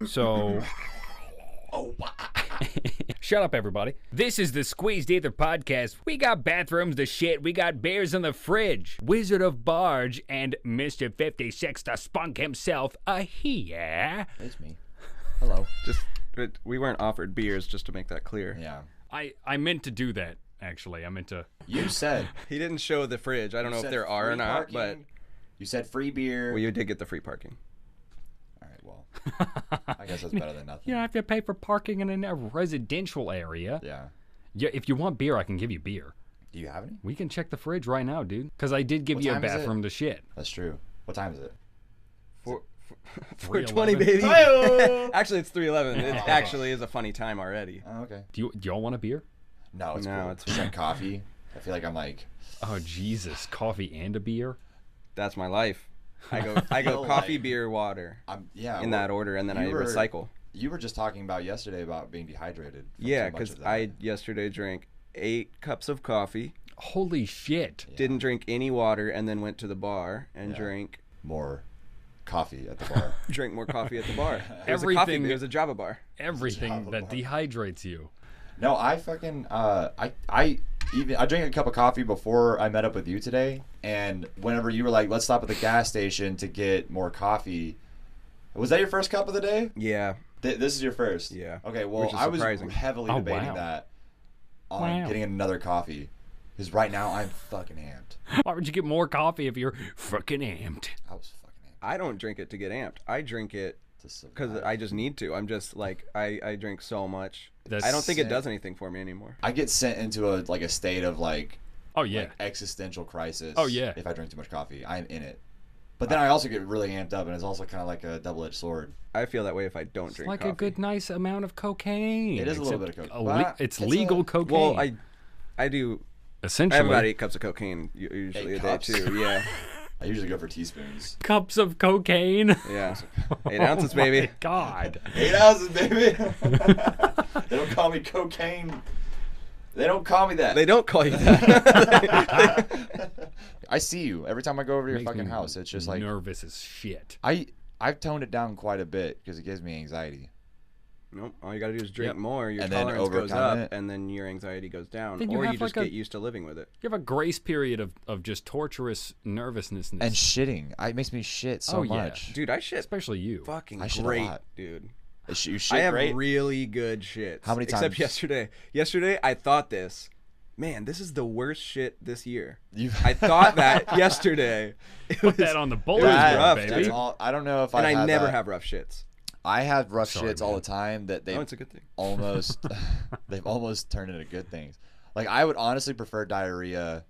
So... Oh, Shut up, everybody. This is the Squeezed Aether podcast. We got bathrooms to shit. We got beers in the fridge. Wizard of Barge and Mister56, the spunk himself, here. it's me. Hello. We weren't offered beers, just to make that clear. Yeah. I meant to do that, actually. I meant to... You said. He didn't show the fridge. I don't know if there are or not, but... You said free beer. Well, you did get the free parking. All right, well. I guess that's better than nothing. You don't have to pay for parking in a residential area. Yeah. Yeah, if you want beer, I can give you beer. Do you have any? We can check the fridge right now, dude. Because I did give What you a time is it? bathroom to shit. That's true. What time is it? 4:20, baby. Actually, it's 3:11. It actually is a funny time already. Oh, okay. Do y'all want a beer? No, it's No, cool. it's Just like coffee. I feel like I'm like... Oh, Jesus. Coffee and a beer? That's my life. I go coffee, beer, water. In that order, and then I recycle. You were just talking about yesterday about being dehydrated. Yeah, because I yesterday drank 8 cups of coffee. Holy shit. Yeah. Didn't drink any water, and then went to the bar and drank more coffee at the bar. drank more coffee at the bar. Everything- It was a Java bar. Everything Java that bar. dehydrates you. No, I fucking I drank a cup of coffee before I met up with you today, and whenever you were like, let's stop at the gas station to get more coffee, was that your first cup of the day? Yeah. This is your first? Yeah. Okay, well, Which is I was surprising. heavily Oh, debating wow. that on getting another coffee, because right now I'm fucking amped. Why would you get more coffee if you're fucking amped? I was fucking amped. I don't drink it to get amped. I drink it because I just need to. I'm just like, I drink so much. That's I don't think it sick. does anything for me anymore. I get sent into a state of like Oh, yeah. existential crisis. Oh, yeah. If I drink too much coffee, I'm in it. But then I also get really amped up, and it's also kind of like a double-edged sword. I feel that way if I don't It's drink like coffee. a good, nice amount of cocaine. It is a little Except bit of cocaine. It's It's legal a- cocaine. Well, I do. I Essentially. have about 8 cups of cocaine usually 8 a day cups? too. Yeah. I usually go for teaspoons. Cups of cocaine. Yeah. 8 ounces, baby. Oh my God. 8 ounces, baby. They don't call me cocaine. They don't call me that. They don't call you that. I see you every time I go over to your Makes fucking me house. It's just like nervous as shit. I've toned it down quite a bit because it gives me anxiety. Nope. All you gotta do is drink Yep. more. Your And then tolerance goes overcome up, it. and then your anxiety goes down, Then you or you have just like a- get used to living with it. You have a grace period of just torturous nervousness. And shitting, it makes me shit so Oh, yeah. much. Dude, I shit Especially you. fucking I shit a great, lot. dude. You shit I have great. really good shits. How many Except times? yesterday. Yesterday, I thought this. Man, this is the worst shit this year. You've- I thought that yesterday. It Put that on the bulletin was board, rough, baby. That's all. I don't know if and I had never that. have rough shits. I have rough Sorry, shits all man. the time that they Oh, it's a good thing. almost they've almost turned into good things. Like I would honestly prefer diarrhea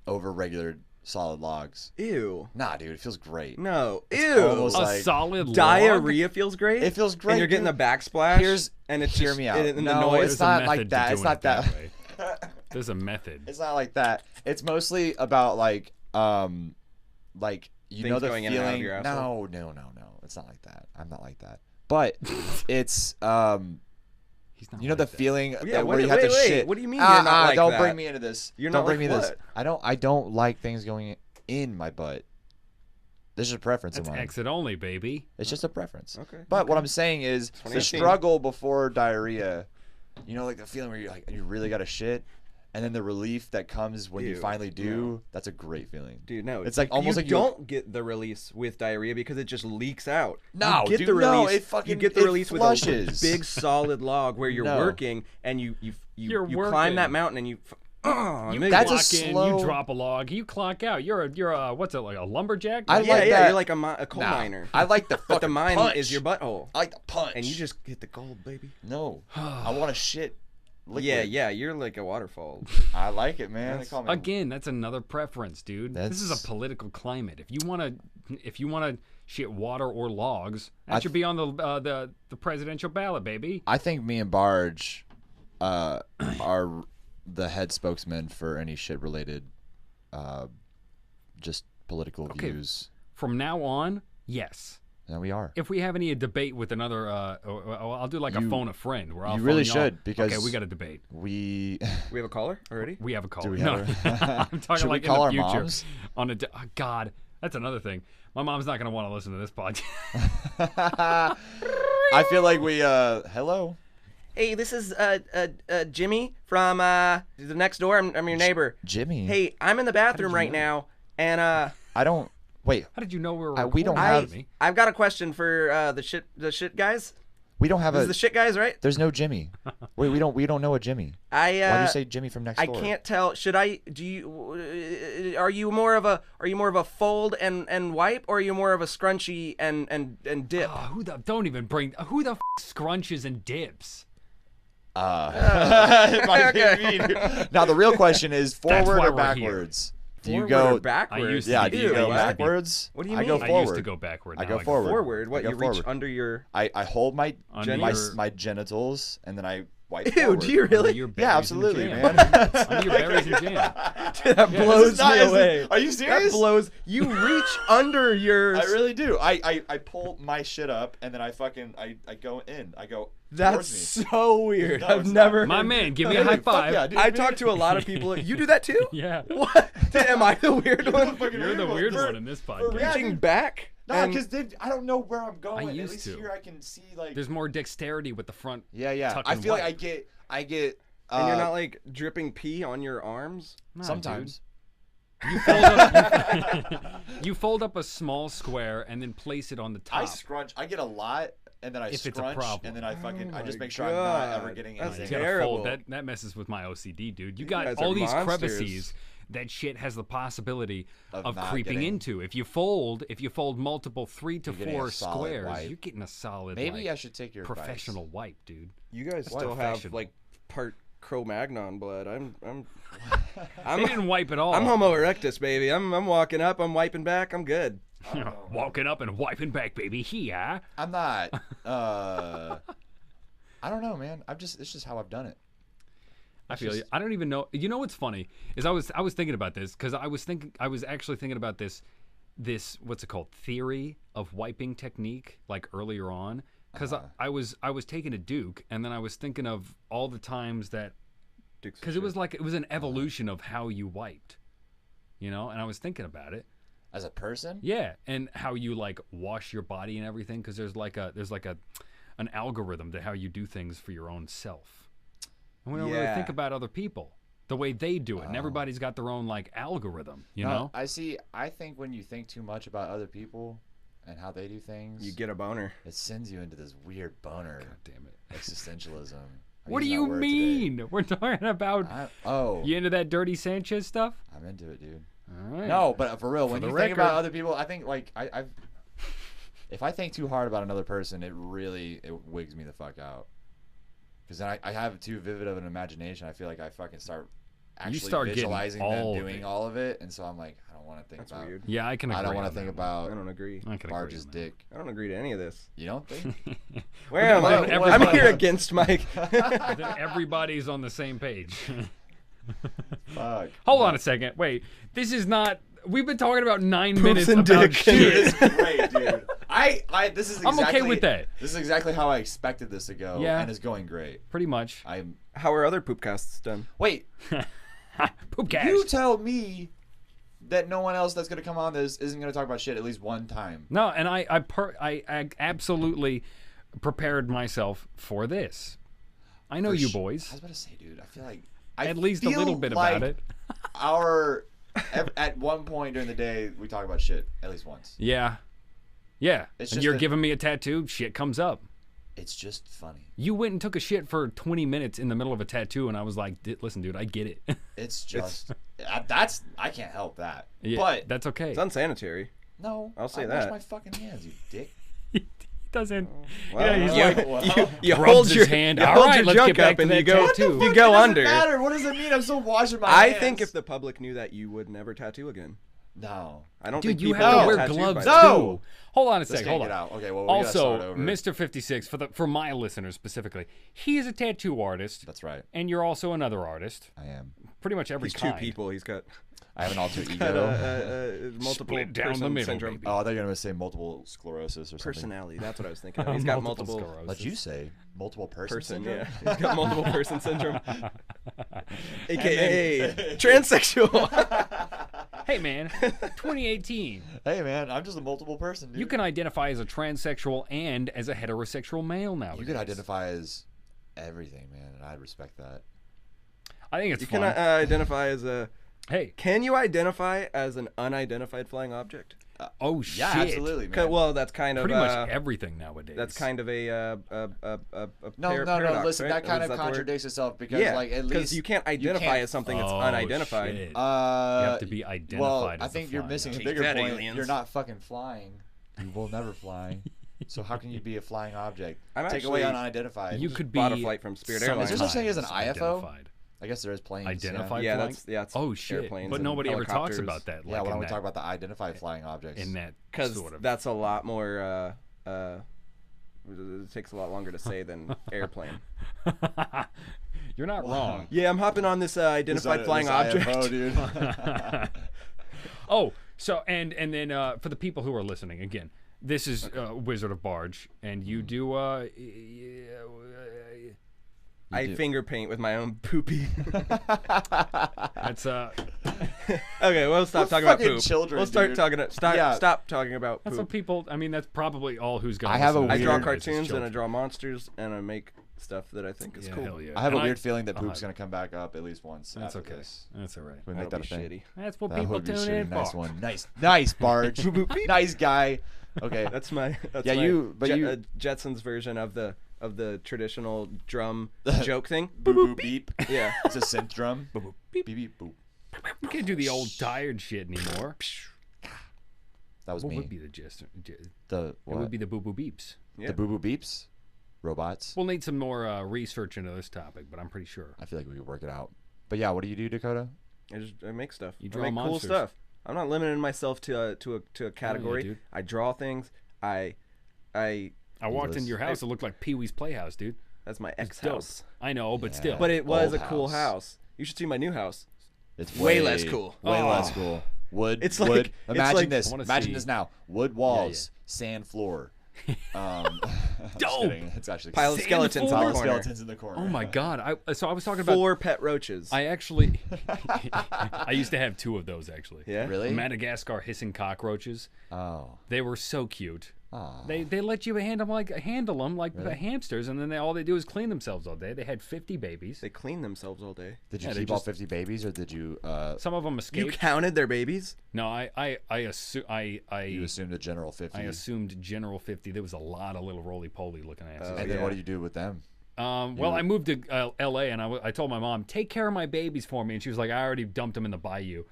over regular solid logs. Ew. Nah, dude, it feels great. No. It's Ew. almost A like solid log? Diarrhea feels great. It feels great. And you're getting dude. the backsplash. Hear It's me just- out. And the No, noise. it's There's a not like method to that. It's doing not it that that. way. There's a method. It's not like that. It's mostly about like you know Things the going in and out of feeling. your asshole? No. It's not like that. I'm not like that. But it's He's not you know like the that. feeling Yeah, that where wait, you have to wait. shit. What do you mean you're not like don't that? bring me into this. You're don't not bring like me this. what? I don't like things going in my butt. This is a preference That's of mine. exit only, baby. It's just a preference. Okay. But what I'm saying is the 2018. struggle before diarrhea. You know, like the feeling where you're like you really got to shit, and then the relief that comes when you Ew, finally do. no. That's a great feeling. Dude, no. It's like almost you like you- don't get the release with diarrhea because it just leaks out. No, you get dude, the release. no, it fucking- you get the it release flushes. with a big solid log where you're No. working and you You're climb that working. mountain and you. You That's a clock in, slow- you drop a log, you clock out. You're a what's it like, a lumberjack? I yeah, like yeah, that. you're like a coal miner. I like the But fucking the mine punch. is your butthole, I like the punch. and you just hit the gold, baby. no. I want to shit. Liquid. Yeah, you're like a waterfall. I like it, man. They That's- call me Again, that's another preference, dude. This is That's- a political climate. If you wanna shit water or logs, that I should be on the presidential ballot, baby. I think me and Barge are the head spokesman for any shit related just political Okay. views. From now on, yes. And we are. If we have any debate with another, I'll do like a You- phone a friend. Where I'll you really phone y'all. should, because- okay, we got a debate. We We have a caller already. We have a call. Do we no, have I'm talking Should we like call in our the future. moms? On a God, that's another thing. My mom's not gonna want to listen to this podcast. I feel like we hello. Hey, this is Jimmy from the next door. I'm your neighbor. Jimmy. Hey, I'm in the bathroom right now, and I don't. Wait. How did you know we were we don't recording have. me? I've got a question for the shit guys. We don't have This is the shit guys, right? There's no Jimmy. Wait, we don't know a Jimmy. Why do you say Jimmy from next door? I can't tell. Should I? Do you? Are you more of a fold and wipe, or are you more of a scrunchy and dip? Oh, don't even bring. Who the scrunches and dips? Okay. Now the real question is forward why or we're backwards? Do you Forward go or backwards? Yeah, do you Ew, go what? backwards? What do you I go mean? forward. I used to go backward. I now go forward. Forward. What? I go You reach forward. under your? I hold my Under my, your- my genitals and then I wipe Ew. forward. Do you Under really? your Yeah, berries and absolutely, jam. man. Under your berries and jam. That blows me away. Are you serious? That blows. You reach under your. I really do. I pull my shit up and then I go in. I go towards That's me. so weird. No, I've it's never. My man, give me a high Fuck five. yeah, dude. I talk to a lot of people. You do that too? Yeah. What? Am I the weird one? You're the weird one in this podcast. Yeah, Reaching dude. back? No, And- because I don't know where I'm going. I At used least to. here I can see like. There's more dexterity with the front. Yeah. tuck I and feel like wipe. I get. And you're not like dripping pee on your arms? Nah, sometimes. dude. You fold up. You fold up a small square and then place it on the top. I scrunch. I get a lot, and then I If it's a scrunch, problem. and then I fucking. I just my make sure I'm not ever God. getting That's You anything. gotta terrible. fold. That messes with my OCD, dude. You You got guys all are these monsters. crevices that shit has the possibility Of not creeping getting- into. If you fold multiple 3 to You're getting 4 a solid squares, wipe. you're getting a solid. Maybe like, I should take your professional wipe, dude. You guys What? still have Professional. like part Cro-Magnon blood. I'm They didn't wipe at all. I'm Homo erectus, baby. I'm walking up, I'm wiping back, I'm good. Walking up and wiping back, baby. Here. I'm not. I don't know, man. It's just how I've done it. I feel you. I don't even know. You know what's funny is I was thinking about this because I was actually thinking about this what's it called, theory of wiping technique, like earlier on, because I was taking a Duke and then I was thinking of all the times that because it was an evolution of how you wiped, and I was thinking about it. As a person? Yeah, and how you like wash your body and everything, because there's like an algorithm to how you do things for your own self. And we don't really think about other people the way they do it, and everybody's got their own like algorithm, you know? I see. I think when you think too much about other people and how they do things, You get a boner. it sends you into this weird boner. God damn it! Existentialism. I'm What do using that you word mean? today. We're talking about you into that dirty Sanchez stuff? I'm into it, dude. All right. No, but for real, when the you think about record. other people, I think like I've if I think too hard about another person, it wigs me the fuck out. Because then I have too vivid of an imagination. I feel like I fucking start actually start getting visualizing all them of doing it. all of it, and so I'm like, I don't want to think That's about. weird. Yeah, I can. Agree I don't want to think I about don't agree. I can Barge's agree on that. dick. I don't agree to any of this. You don't think? Where am Well, I? everybody- I'm here against Mike. Then everybody's on the same page. Fuck. Hold on a second. Wait, this is not. We've been talking about 9 minutes and about dick. shit. It's great, dude. This is I'm exactly, okay with that. This is exactly how I expected this to go, Yeah. and it's going great. Pretty much. I'm. How are other poopcasts done? Wait, Poop gas. you tell me that no one else that's gonna come on this isn't gonna talk about shit at least one time. No, and I absolutely prepared myself for this. I know you boys. I was about to say, dude. I feel like At least a feel little bit like about it. at one point during the day we talk about shit at least once. Yeah. Yeah. It's And just you're that- giving me a tattoo, shit comes up. It's just funny. You went and took a shit for 20 minutes in the middle of a tattoo, and I was like, listen, dude, I get it. It's just I can't help that. Yeah, But that's okay. It's unsanitary. no, I'll say I that. wash my fucking hands, you dick. He doesn't. Well, he's you- like, you rubs hold his your hand. You All hold right, your let's junk get back up to and that you go. tattoo. You It go doesn't under. matter. What does it mean? I'm still washing my I hands. think if the public knew that, you would never tattoo again. No. I don't Dude, think you people have to get wear tattooed gloves by No! too. Hold on a This second. can't Hold get on. out. Okay, well, we gotta start Also, over. Mister56 for my listeners specifically, he is a tattoo artist. That's right. And you're also another artist. I am. Pretty much every He's two kind. people. He's got I have an alter ego. multiple Split down the person middle, syndrome. baby. Oh, I thought you were gonna say multiple sclerosis or something. Personality. That's what I was thinking. Of. He's got multiple sclerosis. What'd you say? Multiple person person. syndrome? Yeah, he's got multiple person syndrome, aka transsexual. Hey, man, 2018. Hey, man, I'm just a multiple person, dude. You can identify as a transsexual and as a heterosexual male now. You can identify as everything, man, and I respect that. I think it's You fun. can identify as a. Hey. Can you identify as an unidentified flying object? Oh, shit. Yeah, absolutely, man. Well, that's kind of Pretty much everything nowadays. That's kind of a No, paradox, listen, right? that kind Is of the word? contradicts itself because, Yeah, like, at because least you can't identify as something that's unidentified. Shit. You You have to be identified Well, as I a think you're flying missing a object. bigger that, point. aliens. You're not fucking flying. You will never fly. So how can you be a flying object? I'm Take away actually- unidentified. You could be Bought a flight from Spirit Airlines. Is there such thing as an sometimes IFO? identified. I guess there is planes. Identified Yeah, flying? that's Oh, shit. airplanes But and nobody ever talks helicopters. about that. Yeah, Like why don't in we that, talk about the identified flying objects? in that because sort of... that's a lot more. It takes a lot longer to say than airplane. You're not wrong. Yeah, I'm hopping on this identified flying object. IFO, dude. Oh, so and then for the people who are listening, again, this is Wizard of Barge, and you do I finger paint with my own poopy. that's Okay, we'll stop talking about fucking poop. children, We'll start dude. talking. Yeah. Stop talking about that's poop. what people. I mean, that's probably all who's going. I have a I draw weird- cartoons and I draw monsters and I make stuff that I think is Yeah, cool. hell yeah. I have a And weird feeling that I'll poop's hide. gonna come back up at least once. That's after okay. this. That's all right. We make That'll that a be thing. shitty. That's what That people would be tune shitty. in Nice for. one. Nice, Barge. Nice guy. Okay. That's my. That's Yeah, my you- but you- Jetsons version of the traditional drum joke thing. Boop boop beep. Yeah. It's a synth drum. Boop boop beep beep boop. You can't do the old tired shit anymore. That was What me. would be the gist? The It what? would be the boo boo beeps. Yeah. The boo boo beeps. Robots. We'll need some more research into this topic, but I'm pretty sure. I feel like we could work it out. But yeah, what do you do, Dakota? I make stuff. You I draw make cool monsters. stuff. I'm not limiting myself to a category. dude. I draw things. I I walked Lewis. into your house. It looked like Pee Wee's Playhouse, dude. that's my ex Dope. house. I know, but Yeah. still. But it was Old a cool house. house. You should see my new house. It's Way less cool. Way Oh. less cool. Wood. It's wood. like- it's Imagine like- this. I wanna Imagine see- this now. Wood walls, sand floor. I'm just Dope. kidding. It's actually Pile of Sand skeletons in floor? the pile of corner. skeletons in the corner. Oh my god! So I was talking about. 4 pet roaches. I actually, I used to have 2 of those actually. Yeah. Really? Madagascar hissing cockroaches. Oh. They were so cute. Aw. They let you handle them like the hamsters, and then all they do is clean themselves all day. They had 50 babies. They clean themselves all day. Did you Yeah, they keep all just- 50 babies, or did you? Some of them You escaped. counted their babies? No, I You assumed a general 50. I assumed general 50. There was a lot of little roly-poly looking asses. And then yeah. what do you do with them? Well, I moved to L.A. and I told my mom, take care of my babies for me, and she was like, I already dumped them in the bayou.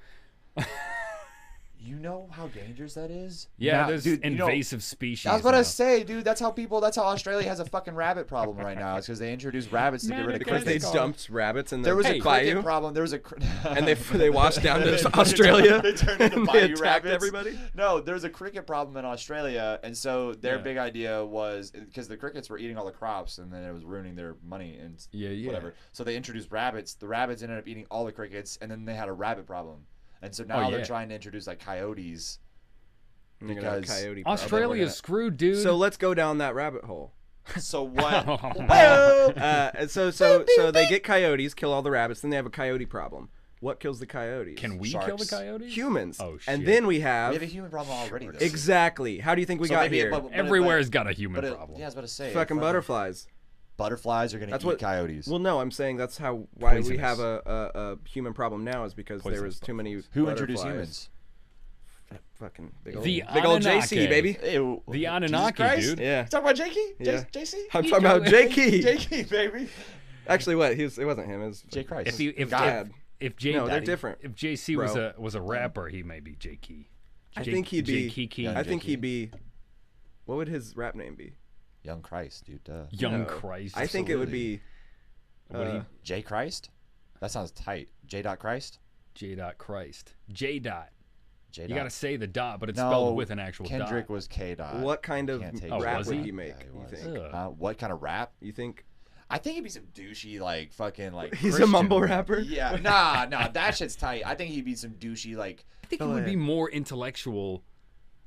You know how dangerous that is? Yeah, Now, there's dude, you know- invasive species. I was about to now. say, dude, that's how Australia has a fucking rabbit problem right now. It's because they introduced rabbits to get rid of Because they crickets. dumped rabbits in the There was a cricket bayou, problem. There was a and they washed down to Australia. They turned into and bayou they attacked rabbits. everybody. No, there was a cricket problem in Australia, and so their Yeah. big idea was because the crickets were eating all the crops, and then it was ruining their money and Yeah. whatever. So they introduced rabbits. The rabbits ended up eating all the crickets, and then they had a rabbit problem. And so now Oh, they're yeah. trying to introduce like coyotes. And they're gonna have a Because coyote problem. Australia's screwed, dude. So let's go down that rabbit hole. So what? And so they get coyotes, kill all the rabbits, then they have a coyote problem. What kills the coyotes? Can we kill the Sharks. coyotes? Humans. Oh, shit. And then we We have have a human problem already, though. exactly. How do you think we So got maybe here? Everywhere's got a human but problem. yeah, I was about to say. Fucking butterflies. Butterflies are gonna That's eat what coyotes. Well, no, I'm saying that's why we Poisonous. have a human problem now is because there Poisonous was too many. Who introduced butterflies. humans? Fucking big old, The big old Anunnaki. JC, baby. Ew. The Anunnaki, Jesus Christ? dude. Yeah. Talk about Jakey? Yeah. JC? I'm talking about Jakey. Jakey, baby. Actually, what? It wasn't him. It was Jay Christ. If God. if J No, they're different, If JC bro. was a rapper, he may be J Key. I think he'd be. Key. Yeah, I think Jakey. he'd be. What would his rap name be? Young Christ, dude. Young No. Christ. I think it would be. What he J Christ? That sounds tight. J. Christ? J. Christ. J. Dot. J. You got to say the dot, but it's no, spelled with an actual Kendrick dot. was K. What kind of Can't take Oh, rap was would he? he make? Yeah, he You was. think? Ugh. What kind of rap? You think I think he'd be some douchey, like fucking like. he's Christian a mumble rap. rapper? Yeah, nah, that shit's tight. I think he'd be some douchey, like. I think Go it would ahead. be more intellectual.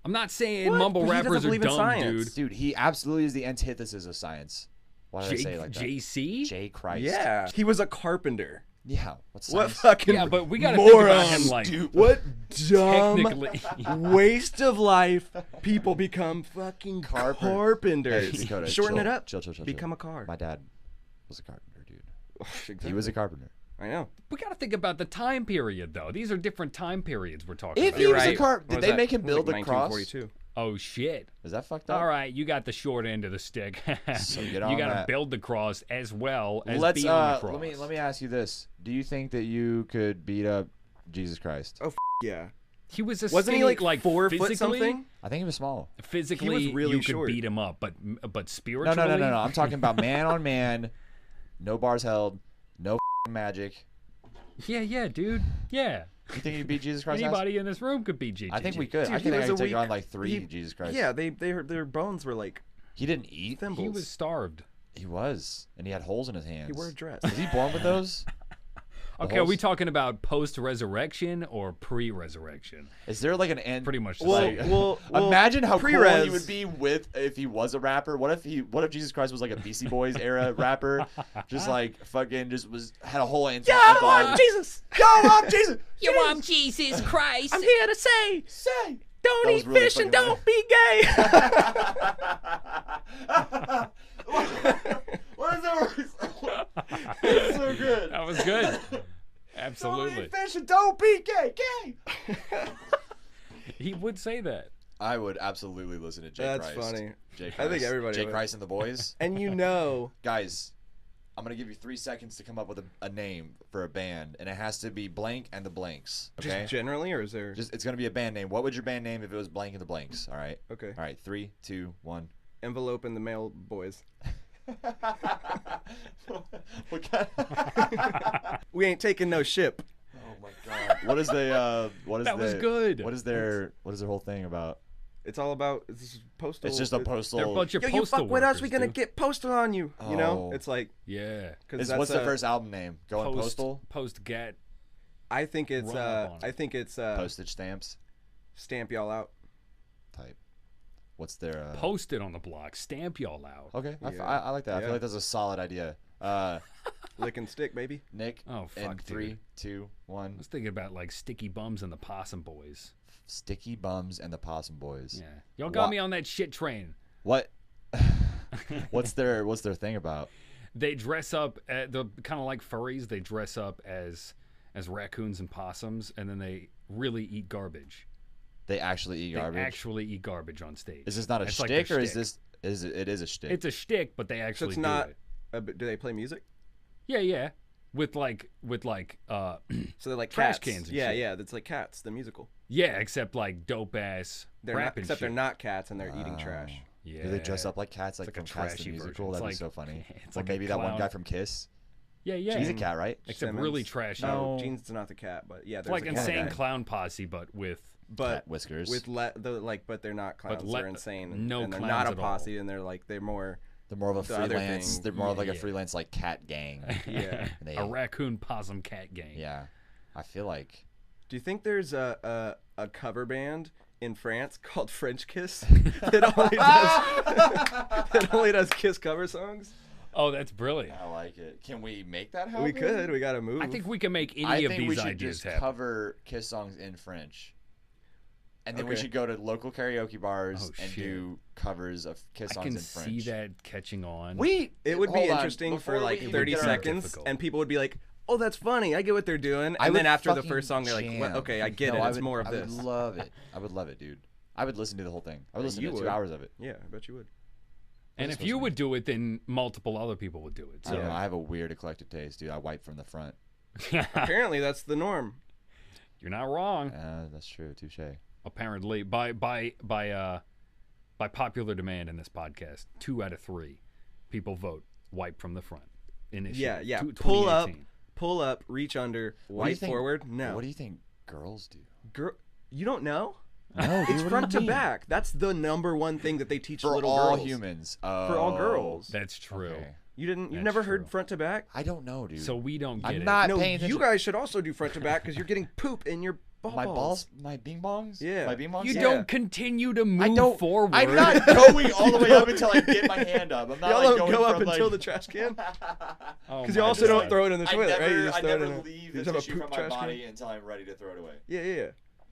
I'm not saying What? mumble But he doesn't rappers are believe in dumb, science. dude. Dude, he absolutely is the antithesis of science. Why did I say it like that? JC? J. Christ. Yeah, he was a carpenter. Yeah. What's What science? fucking Yeah, but we gotta think about morons, him like dude. What dumb technically. waste of life. People become fucking carpenters. Hey, Dakota, Shorten chill, it up. Chill. Become a car. My dad was a carpenter, dude. Exactly. He was a carpenter. I know. We gotta think about the time period, though. These are different time periods we're talking If about. he You're was a right. carpenter, What did was they that? make him It was build like the cross? 1942. Oh shit! Is that fucked up? All right, you got the short end of the stick. So get you on gotta that. build the cross as well as Let's be on the cross. let me ask you this: do you think that you could beat up Jesus Christ? Oh yeah. He was a Wasn't he skinny, like 4 foot physically? something? I think he was small. Physically, really you could short. beat him up, but No, spiritually, no. I'm talking about man on man, no bars held, no magic. Yeah, dude. Yeah. You think you beat Jesus Christ? Anybody in this room could beat Jesus. I think we could. Dude, I he think I was could a take weak- on like 3 he- Jesus Christ. Yeah, their bones were like He didn't eat. thimbles. He was starved. He was, and he had holes in his hands. He wore a dress. Was he born with those? The Okay, are we holes? talking about post-resurrection or pre-resurrection? Is there like an end? Pretty much the Well, same. well, Imagine how cool pre-res. he would be if he was a rapper. What if Jesus Christ was like a Beastie Boys era rapper, just like fucking had a whole anthem. Jesus. Yo, I'm Jesus. You want Jesus Christ? I'm here to say, Say. don't That eat was really fish and fucking don't be gay. What is that? It's so good. That was good. Don't Absolutely. eat fish and don't be gay. He would say that. I would absolutely listen to Jay That's Christ. funny. Jay I Christ. think everybody Jay would. Christ and the boys. And you know, Guys, I'm gonna give you 3 seconds to come up with a name for a band, and it has to be blank and the blanks. Okay. just generally, or is there? It's gonna be a band name. What would your band name if it was blank and the blanks? All right. Okay. All right. 3, 2, 1. Envelope in the mail, boys. What kind? We ain't taking no ship. Oh my god. What is the what is That was the- good. What is their whole thing about? It's all about it's postal. It's just a postal. They're a bunch of Yo, you postal fuck with us, workers, we gonna dude. get postal on you. You know, Oh. it's like Yeah. because What's the first album name? Going postal. Post-get. I think it's Run up on it. I think it's Postage stamps stamp y'all out. type. What's their Post it on the block. Stamp y'all out. Okay, Yeah. I like that. I Yeah. feel like that's a solid idea. Lick and stick, baby. Nick. Oh, fuck, in dude. 3, 2, I 1. was thinking about like Sticky Bums and the Possum Boys. Sticky Bums and the Possum Boys. Yeah. Y'all got Wha- me on that shit train. What? what's their thing about? They dress up, they're kind of like furries. They dress up as raccoons and possums, and then they really eat garbage. They actually eat garbage. They actually eat garbage on stage. Is this not a It's like their shtick, or is shtick. this? It is a shtick. It's a shtick, but they So actually it's do not. it. Do they play music? Yeah. With like So they're like Trash cats. cans and Yeah, shit. yeah. That's like Cats, the musical. yeah, except like dope ass They're rap not, and except shit. they're not cats and they're eating trash. Yeah. Do they dress up like cats, like It's like from a Cats the trashy Musical? version. That'd It's be so like- funny. it's Or like a maybe that one clown. guy from Kiss. Yeah. He's a cat, right? Except Simmons. really trashy. No. Gene's not the cat, but yeah, It's there's like a cat insane guy. clown posse, but with but Cat whiskers. with but they're not clowns. le- they're insane. no and they're clowns not a at all. posse, and they're like they're more. They're more of a the other freelance. thing. They're more of like a Yeah. freelance like cat gang. Yeah. And they- a raccoon possum cat gang. Yeah, I feel like Do you think there's a cover band in France called French Kiss that only does Kiss cover songs? Oh, that's brilliant. I like it. Can we make that happen? We could. We gotta move. I think we can make any I of think these we should ideas just happen. cover Kiss songs in French. And then we Okay. should go to local karaoke bars Oh, and shit. do covers of Kiss I songs can in French. see that catching on. It would be hold on. interesting Before for we like even 30 get on- seconds, Difficult. and people would be like, "Oh, that's funny. I get what they're doing." I And then would after the fucking first song, they're like, well, jam. "Okay, I get No, it. It's would- more of I this." would love it. I would love it, dude. I would listen to the whole thing. I would listen you to 2 would. hours of it. Yeah, I bet you would. and if supposed you to be? would do it, then multiple other people would do it. I So don't know. I have a weird eclectic taste, dude. I wipe from the front. Apparently, that's the norm. you're not wrong. That's true. Touche. Apparently, by popular demand in this podcast, 2 out of 3 people vote wipe from the front. Initiative. Yeah. Two- Pull up, 2018. reach under, What do you wipe think- forward. No, What do you think girls do? girl, you don't know? No, It's front to back. That's the number one thing that they teach For little all girls. humans. For all Oh, girls. That's true. okay. You've That's never true. heard front to back? I don't know, dude. So we don't get I'm it. not No, paying you attention. guys should also do front to back because you're getting poop in your my bing bongs. Yeah. My bing bongs. You Yeah. don't continue to move I don't. forward. I'm not going all the way up until I get my hand up. I'm not Y'all like don't going go up from, until like... the trash can. Oh Because my you also God. don't throw it in the toilet, right? You just I throw it never in leave you the just have a tissue poop from my trash body can. until I'm ready to throw it away. Yeah.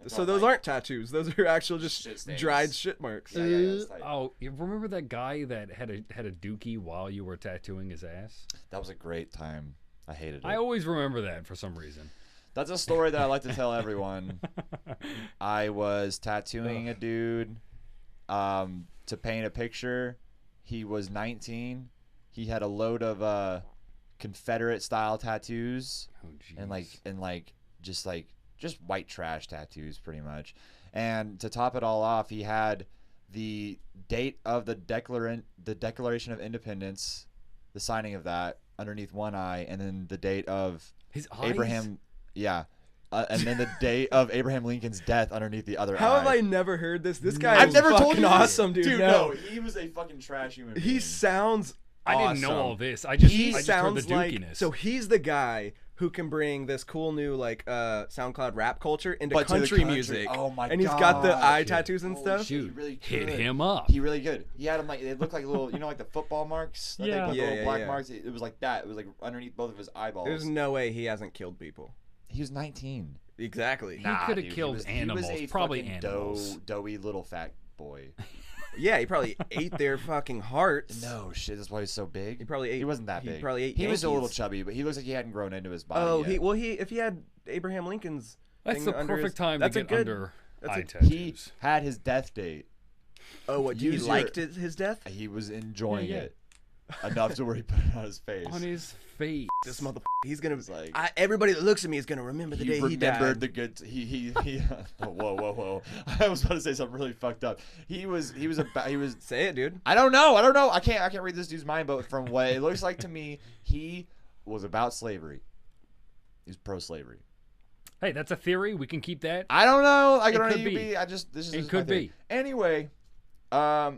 Until So I'm those like- aren't tattoos. Those are actual just Shit stains. dried shit marks. Yeah, it's tight. Oh, you remember that guy that had a dookie while you were tattooing his ass? That was a great time. I hated it. I always remember that for some reason. That's a story that I like to tell everyone. I was tattooing a dude to paint a picture. He was 19. He had a load of Confederate style tattoos Oh, jeez. and just white trash tattoos pretty much. And to top it all off, he had the date of the Declaration of Independence, the signing of that underneath one eye, and then the date of His eyes? Abraham, yeah, and then the date of Abraham Lincoln's death underneath the other How eye. have I never heard this? This guy I've is never told fucking you this. awesome, dude. No, he was a fucking trash human being. He sounds I didn't know awesome. all this. I He just heard sounds the like dookiness. so he's the guy who can bring this cool new SoundCloud rap culture into But to the country music. Oh my And he's got the God. eye tattoos and Holy stuff. shit, he really hit could. him up. He really good. He had them like they looked like little, like the football marks. That Yeah. they put the Yeah, little yeah, black yeah. marks. It was like that. It was like underneath both of his eyeballs. There's no way he hasn't killed people. He was 19. Exactly. He coulda dude, killed he animals, was a probably fucking animals. doughy little fat boy. Yeah, he probably ate their fucking hearts. No shit, that's why he's so big. He probably ate. He wasn't that he big. probably ate He was a little Yankees. chubby, but he looks like he hadn't grown into his body. Oh, yet. if he had Abraham Lincoln's. That's thing the under perfect his, time to that's a get good, under that's eye a- tattoos. He had his death date. Oh, what? He Use your- liked his death. He was enjoying Yeah, yeah. it enough to where he put it on his face. On his face. This motherfucker. He's gonna. It's like- Everybody that looks at me is gonna remember the day he remembered died. the good. He. Whoa. I was about to say something really fucked up. He was. Say it, dude. I don't know. I can't read this dude's mind, but from what it looks like to me, he was about slavery. He was pro-slavery. Hey, that's a theory. We can keep that. I don't know. I It don't could know. be. This is It just could my theory. be. Anyway,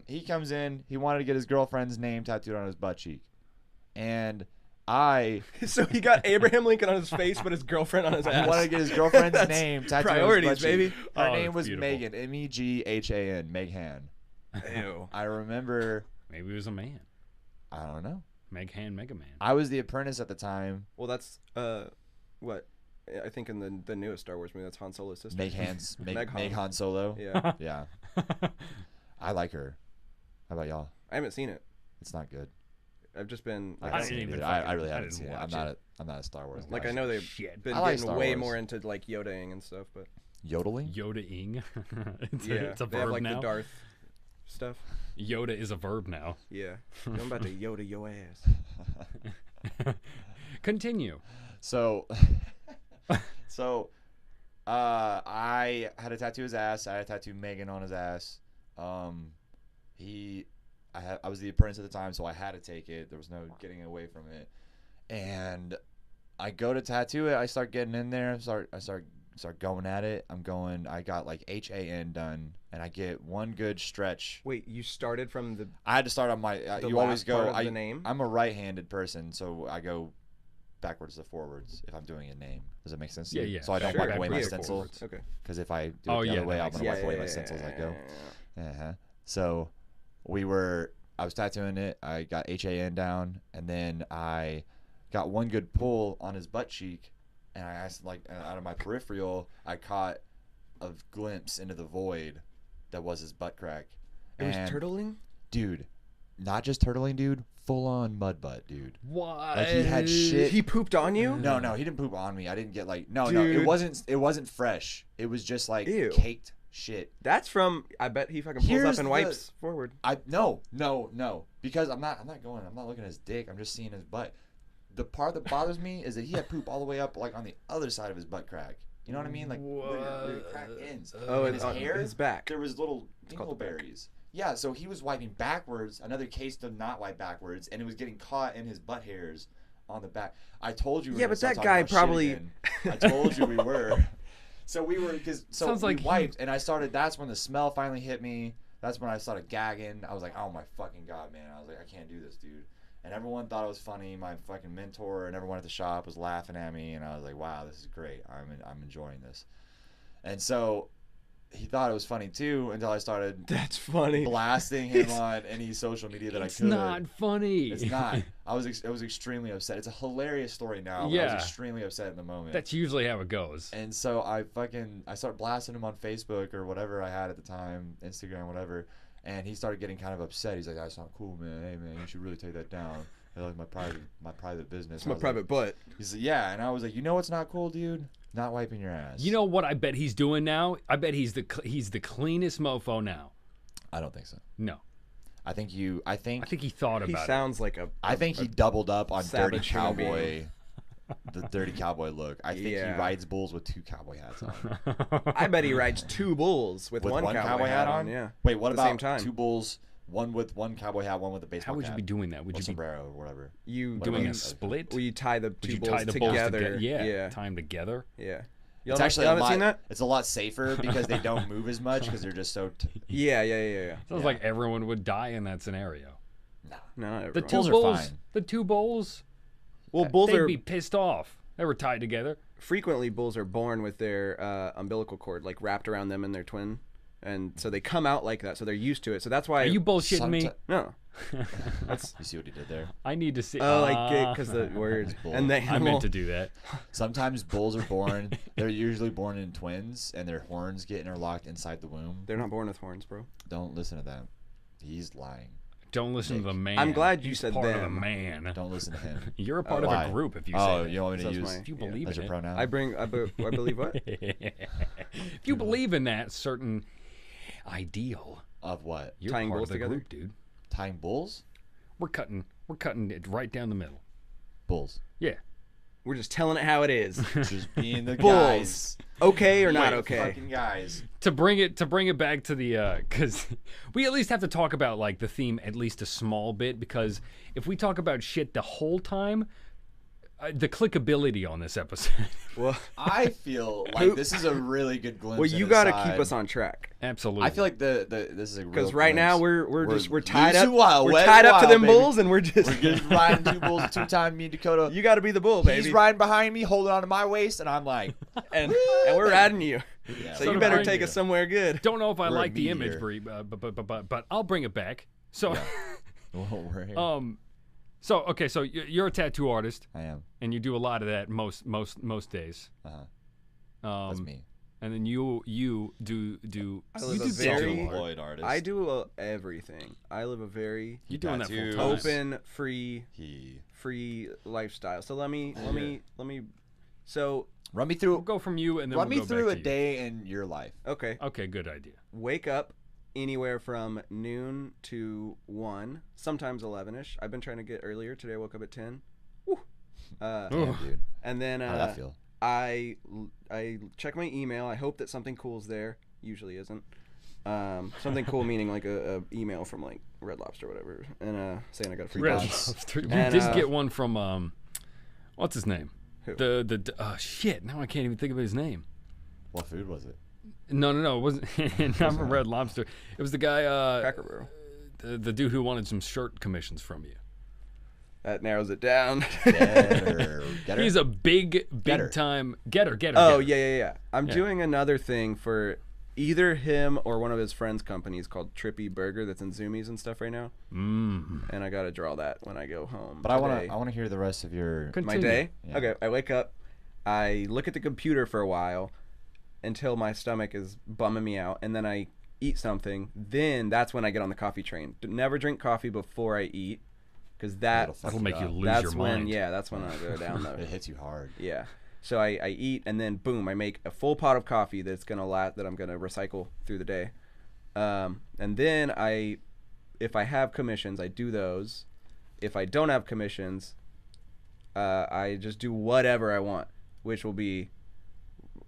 he comes in. He wanted to get his girlfriend's name tattooed on his butt cheek, and I So he got Abraham Lincoln on his face, but his girlfriend on his ass. wanted to get his girlfriend's That's name tattooed priorities, on his butt cheek. baby. Her Oh, name that's was beautiful. Megan. Meghan. Meghan. Ew. I remember. Maybe it was a man. I don't know. Mega Man. I was the apprentice at the time. Well, that's what I think in the newest Star Wars movie, that's Han Solo's sister. Meg Han Solo. Yeah, Yeah. I like her. How about y'all? I haven't seen it. It's not good. I've just been. I Like, haven't didn't seen it even either. I fucking- really I haven't didn't seen it. watch I'm not a Star Wars guy. like I know they've Shit. been I like getting Star way Wars. more into like Yodaing and stuff, but Yodeling? Yoda-ing. it's, yeah, it's a they have verb like now. the Darth stuff. Yoda is a verb now. Yeah, I'm about to Yoda your ass. Continue. So, I had to tattoo his ass. I had to tattoo Megan on his ass. I was the apprentice at the time, so I had to take it. There was no getting away from it. And I go to tattoo it. I start getting in there. I start going at it. I got like HAN done, and I get one good stretch. Wait, you started from the I had to start on my. The You always last go. part of the name? I'm a right-handed person, so I go backwards to forwards if I'm doing a name. Does it make sense to Yeah, you? yeah. So I don't Sure, wipe away my backwards to stencil. forwards. Okay. Because if I do Oh, it the yeah, other way, that I'm makes gonna sense. wipe away my stencil as I go. Yeah. So I was tattooing it. I got HAN down, and then I got one good pull on his butt cheek, and I asked, like, out of my peripheral, I caught a glimpse into the void that was his butt crack. It was And, turtling? dude, not just turtling, dude, full on mud butt, dude. What? Like he had shit. He pooped on you? No, he didn't poop on me. I didn't get like no, Dude. it wasn't fresh. It was just like Ew. caked shit. That's from. I bet he fucking pulls Here's up and the- wipes forward. No, because I'm not looking at his dick. I'm just seeing his butt. The part that bothers me is that he had poop all the way up like on the other side of his butt crack. You know what I mean? Like where the crack ends. Oh, And it's his on hair, his back. there was little called the back. dingleberries. Yeah, so he was wiping backwards. Another case to not wipe backwards, and it was getting caught in his butt hairs on the back. I told you. we Yeah, were but gonna that start guy talking about shit probably- again. I told you we were. So we were Sounds we like he- wiped, and I started. That's when the smell finally hit me. That's when I started gagging. I was like, oh my fucking god, man! I was like, I can't do this, dude. And everyone thought it was funny. My fucking mentor and everyone at the shop was laughing at me, and I was like, wow, this is great. I'm enjoying this. And so he thought it was funny too until I started That's funny. blasting him on any social media that I It's could. not funny. It's not. I was extremely upset. It's a hilarious story now. But I Yeah. was extremely upset in the moment. That's usually how it goes. And so I started blasting him on Facebook or whatever I had at the time, Instagram, whatever. And he started getting kind of upset. He's like, "That's not cool, man. Hey, man, you should really take that down. That's like my private business." It's my private butt. He's like, "Yeah," and I was like, "You know what's not cool, dude? Not wiping your ass." You know what I bet he's doing now? I bet he's the cleanest mofo now. I don't think so. No. I think I think he thought He about it. sounds like a. I think he doubled up on Dirty savage human being. Cowboy, the Dirty Cowboy look. I think Yeah. he rides bulls with 2 cowboy hats on. I bet he rides 2 bulls with one cowboy hat on. Yeah. Wait, what At the about same time. 2 bulls? One with 1 cowboy hat, one with a baseball How would you cap? be doing that? Would Or you be sombrero or whatever. You doing about a you? split? Will you tie the Would 2 you bulls tie the bulls together? together? Yeah. Yeah. Tie them together. Yeah. It's actually you a haven't seen lot. that? It's a lot safer because they don't move as much because they're just so. Yeah. Sounds like everyone would die in that scenario. No, The everyone. two Bulls are bulls. fine. The 2 bulls. Well, bulls They'd are be pissed off. They were tied together. frequently bulls are born with their umbilical cord like wrapped around them and their twin, and so they come out like that. So they're used to it. So that's why. Are you bullshitting me? No. You see what he did there? I need to see. Oh, like because the words bull. and the I animal. meant to do that. Sometimes bulls are born. They're usually born in twins, and their horns get interlocked inside the womb. They're not born with horns, bro. Don't listen to that. He's lying. Don't listen to the man. I'm glad you He's said part of the them. man. Don't listen to him. You're a part of Why? a group if you say Oh, that. you want me to That's use? my- If you yeah. believe That's in your it. pronoun. I believe what? If you believe in that certain ideal, Of what? you're Tying part bulls of the together? group, dude. Tying bulls? We're cutting it right down the middle. Bulls. Yeah. We're just telling it how it is. Just being the Bulls. guys. Okay or not Wait, okay? Fucking guys. To bring it back to the because we at least have to talk about like the theme at least a small bit, because if we talk about shit the whole time, the clickability on this episode. Well, I feel like this is a really good glimpse. well, you got to keep us on track Absolutely. I feel like this is a real because right now glimpse. we're tied up. Wild, We're wet tied up to wild, them baby. bulls, and we're just We're just riding 2 bulls, 2-time me and Dakota. you got to be the bull, baby. He's riding behind me, holding onto my waist, and I'm like, and we're riding you. Yeah, So So you to better bring take you- us somewhere good. don't know if I We're a like the meteor. image, but I'll bring it back. So, well, we're here. okay, so you're a tattoo artist, I am. and you do a lot of that most days. That's me. And then you do I you live do a very- digital art. artist. I do everything. I live a very You're doing that full Tattoos. time. open, free lifestyle. So let me. So Run me We'll through. go from you, and then Run we'll me go through back a to you. day in your life. okay, Okay, good idea. wake up anywhere from noon to 1, sometimes 11ish. I've been trying to get earlier. Today I woke up at 10. Woo. Damn, dude. And then How did that feel? I check my email. I hope that something cool's there. Usually isn't. Something cool meaning like a email from like Red Lobster or whatever, and saying I got a free Red box. Lobster. We And, did get one from what's his name? Who? The shit. Now I can't even think of his name. What food was it? No, it wasn't. Not from Red Lobster. It was the guy. Cracker Barrel. The dude who wanted some shirt commissions from you. That narrows it down. Getter. He's a big Getter. time getter. Oh getter. yeah. I'm doing another thing for either him or one of his friends' companies called Trippy Burger that's in Zoomies and stuff right now. And I gotta draw that when I go home. But I today. want to hear the rest of your. my Continue. day. Yeah. Okay, I wake up, I look at the computer for a while until my stomach is bumming me out, and then I eat something. Then that's when I get on the coffee train. Never drink coffee before I eat, because It'll fuck That'll you make you up. lose that's your when mind. that's when I go down though. It hits you hard. Yeah. So I eat, and then boom, I make a full pot of coffee that I'm gonna recycle through the day. And then if I have commissions, I do those. If I don't have commissions, I just do whatever I want, which will be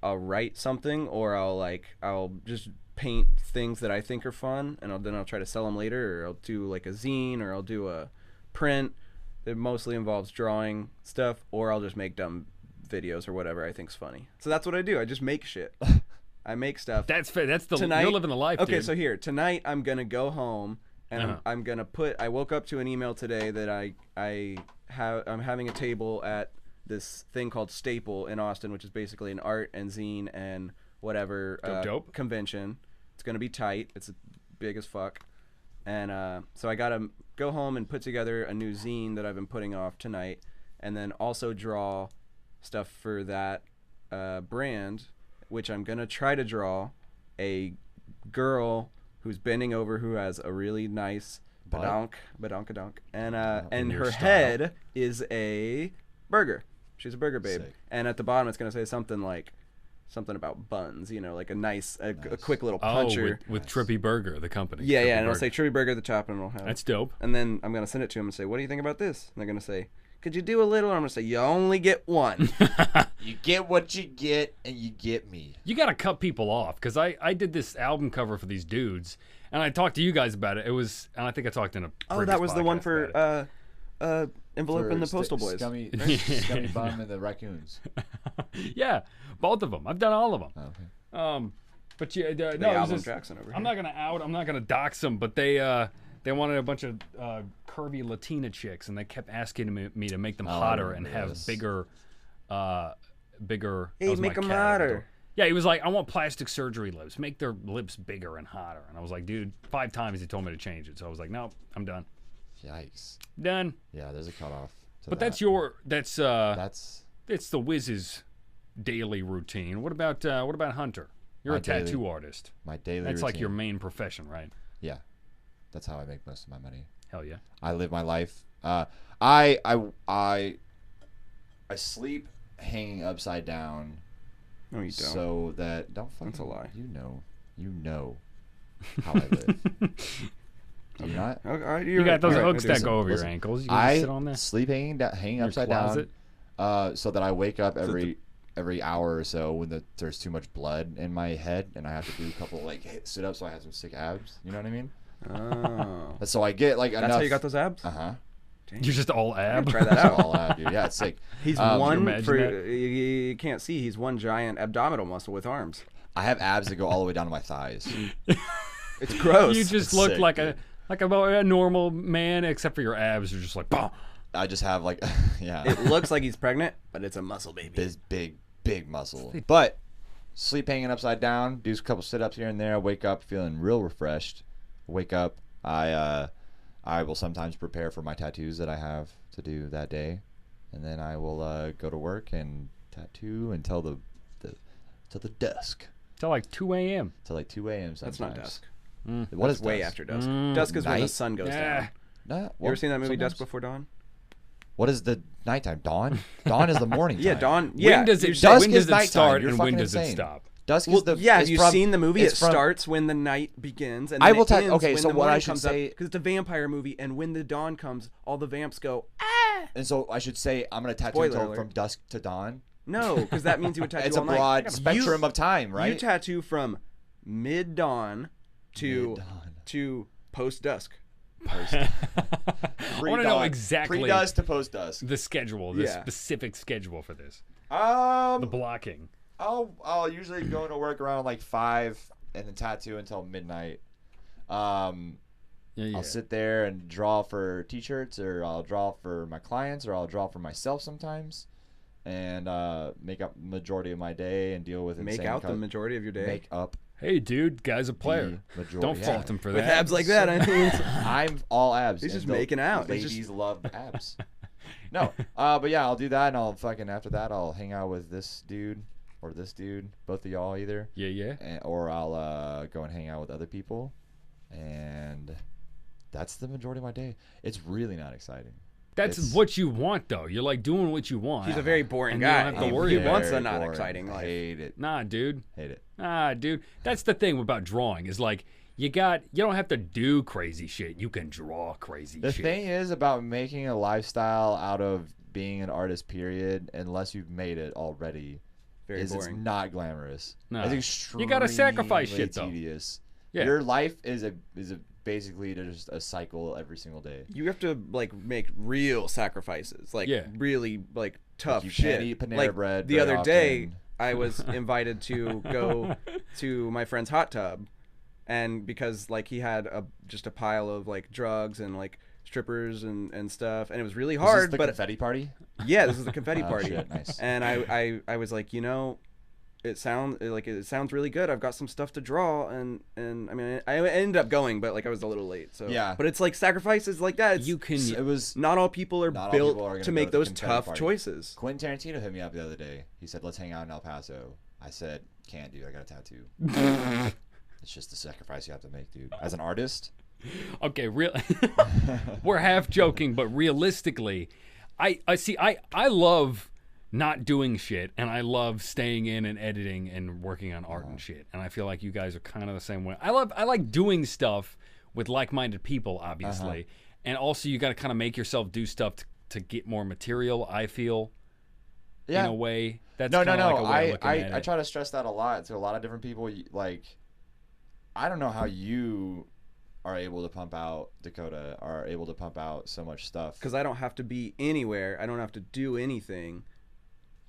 I'll write something, or I'll just paint things that I think are fun, and then I'll try to sell them later, or I'll do like a zine, or I'll do a print that mostly involves drawing stuff, or I'll just make dumb videos or whatever I think's funny. So that's what I do. I just make shit. I make stuff. That's fair. That's the Tonight, you're living the life. Okay, dude. so here tonight I'm gonna go home and I'm gonna put. I woke up to an email today that I'm having a table at this thing called Staple in Austin, which is basically an art and zine and whatever Dope. convention. It's gonna be tight. It's big as fuck. And so I gotta go home and put together a new zine that I've been putting off tonight, and then also draw stuff for that brand, which I'm gonna try to draw a girl who's bending over who has a really nice badonk, and her your head is a burger. She's a burger babe. Sick. And at the bottom it's gonna say something about buns, like a nice. A quick little puncher. with Trippy Burger, the company. Yeah, Trippy and it'll Burger. say Trippy Burger at the top, and it'll have. That's dope. And then I'm gonna send it to them and say, "What do you think about this?" And they're gonna say, "Could you do a little?" And I'm gonna say, "You only get one." You get what you get, and you get me. You got to cut people off, because I did this album cover for these dudes, and I talked to you guys about it. It was, and I think I talked in a Oh, that was the one previous podcast for about Envelope and the Postal Boys. Scummy, Scummy Bum and the Raccoons. it. Yeah, both of them. I've done all of them. Okay. But yeah, no, it was Alvin just- Jackson over I'm here. not gonna dox them, but they wanted a bunch of curvy Latina chicks, and they kept asking me to make them Oh, I hotter and remember have this. bigger. That Hey, was my make 'em cat at the hotter. door. Yeah, he was like, I want plastic surgery lips. Make their lips bigger and hotter. And I was like, dude, 5 times he told me to change it. So I was like, no, I'm done. Yikes. Done. Yeah, there's a cutoff. But that's That's it's the Wiz's daily routine. What about Hunter? You're My a daily- tattoo artist. my daily That's like routine. your main profession, right? Yeah. That's how I make most of my money. Hell yeah. I live my life. I sleep hanging upside down No, you don't. so that don't fucking. That's a lie. You know how I live. Do you not? Okay, all right, You got those right, hooks I do. that go over Listen, your ankles. You can I just sit on there. sleep hanging Your upside closet. down, so that I wake up every hour or so when there's too much blood in my head, and I have to do a couple sit ups so I have some sick abs. You know what I mean? Oh. So I get enough. That's how you got those abs? Uh-huh. You're just all ab. Try that out. All ab, dude. Yeah, it's sick. He's Um, one imagine for that? you can't see. He's one giant abdominal muscle with arms. I have abs that go all the way down to my thighs. It's gross. You just It's look sick, like dude. a normal man, except for your abs are just like, bah. I just have yeah, It looks like he's pregnant, but it's a muscle baby. this big muscle. But sleep hanging upside down, do a couple sit-ups here and there. Wake up feeling real refreshed. Wake up, I will sometimes prepare for my tattoos that I have to do that day, and then I will go to work and tattoo until the dusk, Till like 2 a.m. till like 2 a.m. sometimes. That's not dusk. What is Way dusk? after dusk. Dusk is when the Night? sun goes Yeah. down. Nah, You well, ever seen that movie sometimes. Dusk Before Dawn? What is the nighttime? Dawn? Dawn is the morning Yeah, time. dawn. Yeah. When does it Dusk when is does it nighttime. start You're and when fucking does it insane. stop? Dusk Well, is the. yeah, it's you've from- seen the movie. it's It from- starts when the night begins, and I then will it tell- ends okay, when so the what I morning should comes up, say- because it's a vampire movie, and when the dawn comes, all the vamps go, ah! And so I should say I'm gonna tattoo Spoiler until alert. from dusk to dawn. No, because that means you would tattoo It's a all night. broad spectrum of time, right? You tattoo from mid-dawn to Mid-dawn. post-dusk. I want to know Pre-dawn. exactly Pre-dusk to post-dusk. the schedule, the Yeah. specific schedule for this, the Um, blocking. I'll usually go to work around like 5 and then tattoo until midnight. Yeah. I'll sit there and draw for t-shirts, or I'll draw for my clients, or I'll draw for myself sometimes, and make up majority of my day and deal with Make insane out the majority of your day. make up Hey, dude, guy's a player. the majority. Don't yeah. fault him for With that. abs like that, I mean. I'm all abs. He's and just the making out. He's Ladies just- love abs. No, but yeah, I'll do that, and I'll fucking after that I'll hang out with this dude or this dude, both of y'all either, Yeah. or I'll go and hang out with other people, and that's the majority of my day. It's really not exciting. That's It's- what you want, though. You're like doing what you want. He's a very boring And you guy. don't have to He- worry he about wants it. a not boring. exciting life. Hate it. Nah, dude. Hate it. Nah, dude. That's the thing about drawing is like you don't have to do crazy shit. You can draw crazy The shit. thing is about making a lifestyle out of being an artist, period, unless you've made it already, Very is boring. it's not glamorous. No. It's You extremely gotta sacrifice shit, though. tedious. Yeah. Your life is basically just a cycle every single day. You have to like make real sacrifices, like Yeah. really like tough you shit. can't eat Panera like bread the very other day, often. I was invited to go to my friend's hot tub, and because like he had just a pile of like drugs and like strippers and stuff, and it was really Is this hard. the But confetti party? yeah, this is the confetti Oh, party, shit, nice. and I was like, it sounds really good. I've got some stuff to draw, and I mean, I ended up going, but like I was a little late. So Yeah. But it's like sacrifices like that. It was Not all people are not all built people are gonna to go make to the those confetti tough party. choices. Quentin Tarantino hit me up the other day. He said, "Let's hang out in El Paso." I said, "Can't, dude. I got a tattoo." It's just the sacrifice you have to make, dude. As an artist. Okay, we're half joking, but realistically, I see. I love not doing shit, and I love staying in and editing and working on art and shit. And I feel like you guys are kind of the same way. I like doing stuff with like-minded people, obviously, and also you got to kind of make yourself do stuff to get more material. I feel, in a way. That's No. Like a way of looking at I it. try to stress that a lot to a lot of different people. Like, I don't know how you are able to pump out, Dakota, are able to pump out so much stuff. Because I don't have to be anywhere. I don't have to do anything.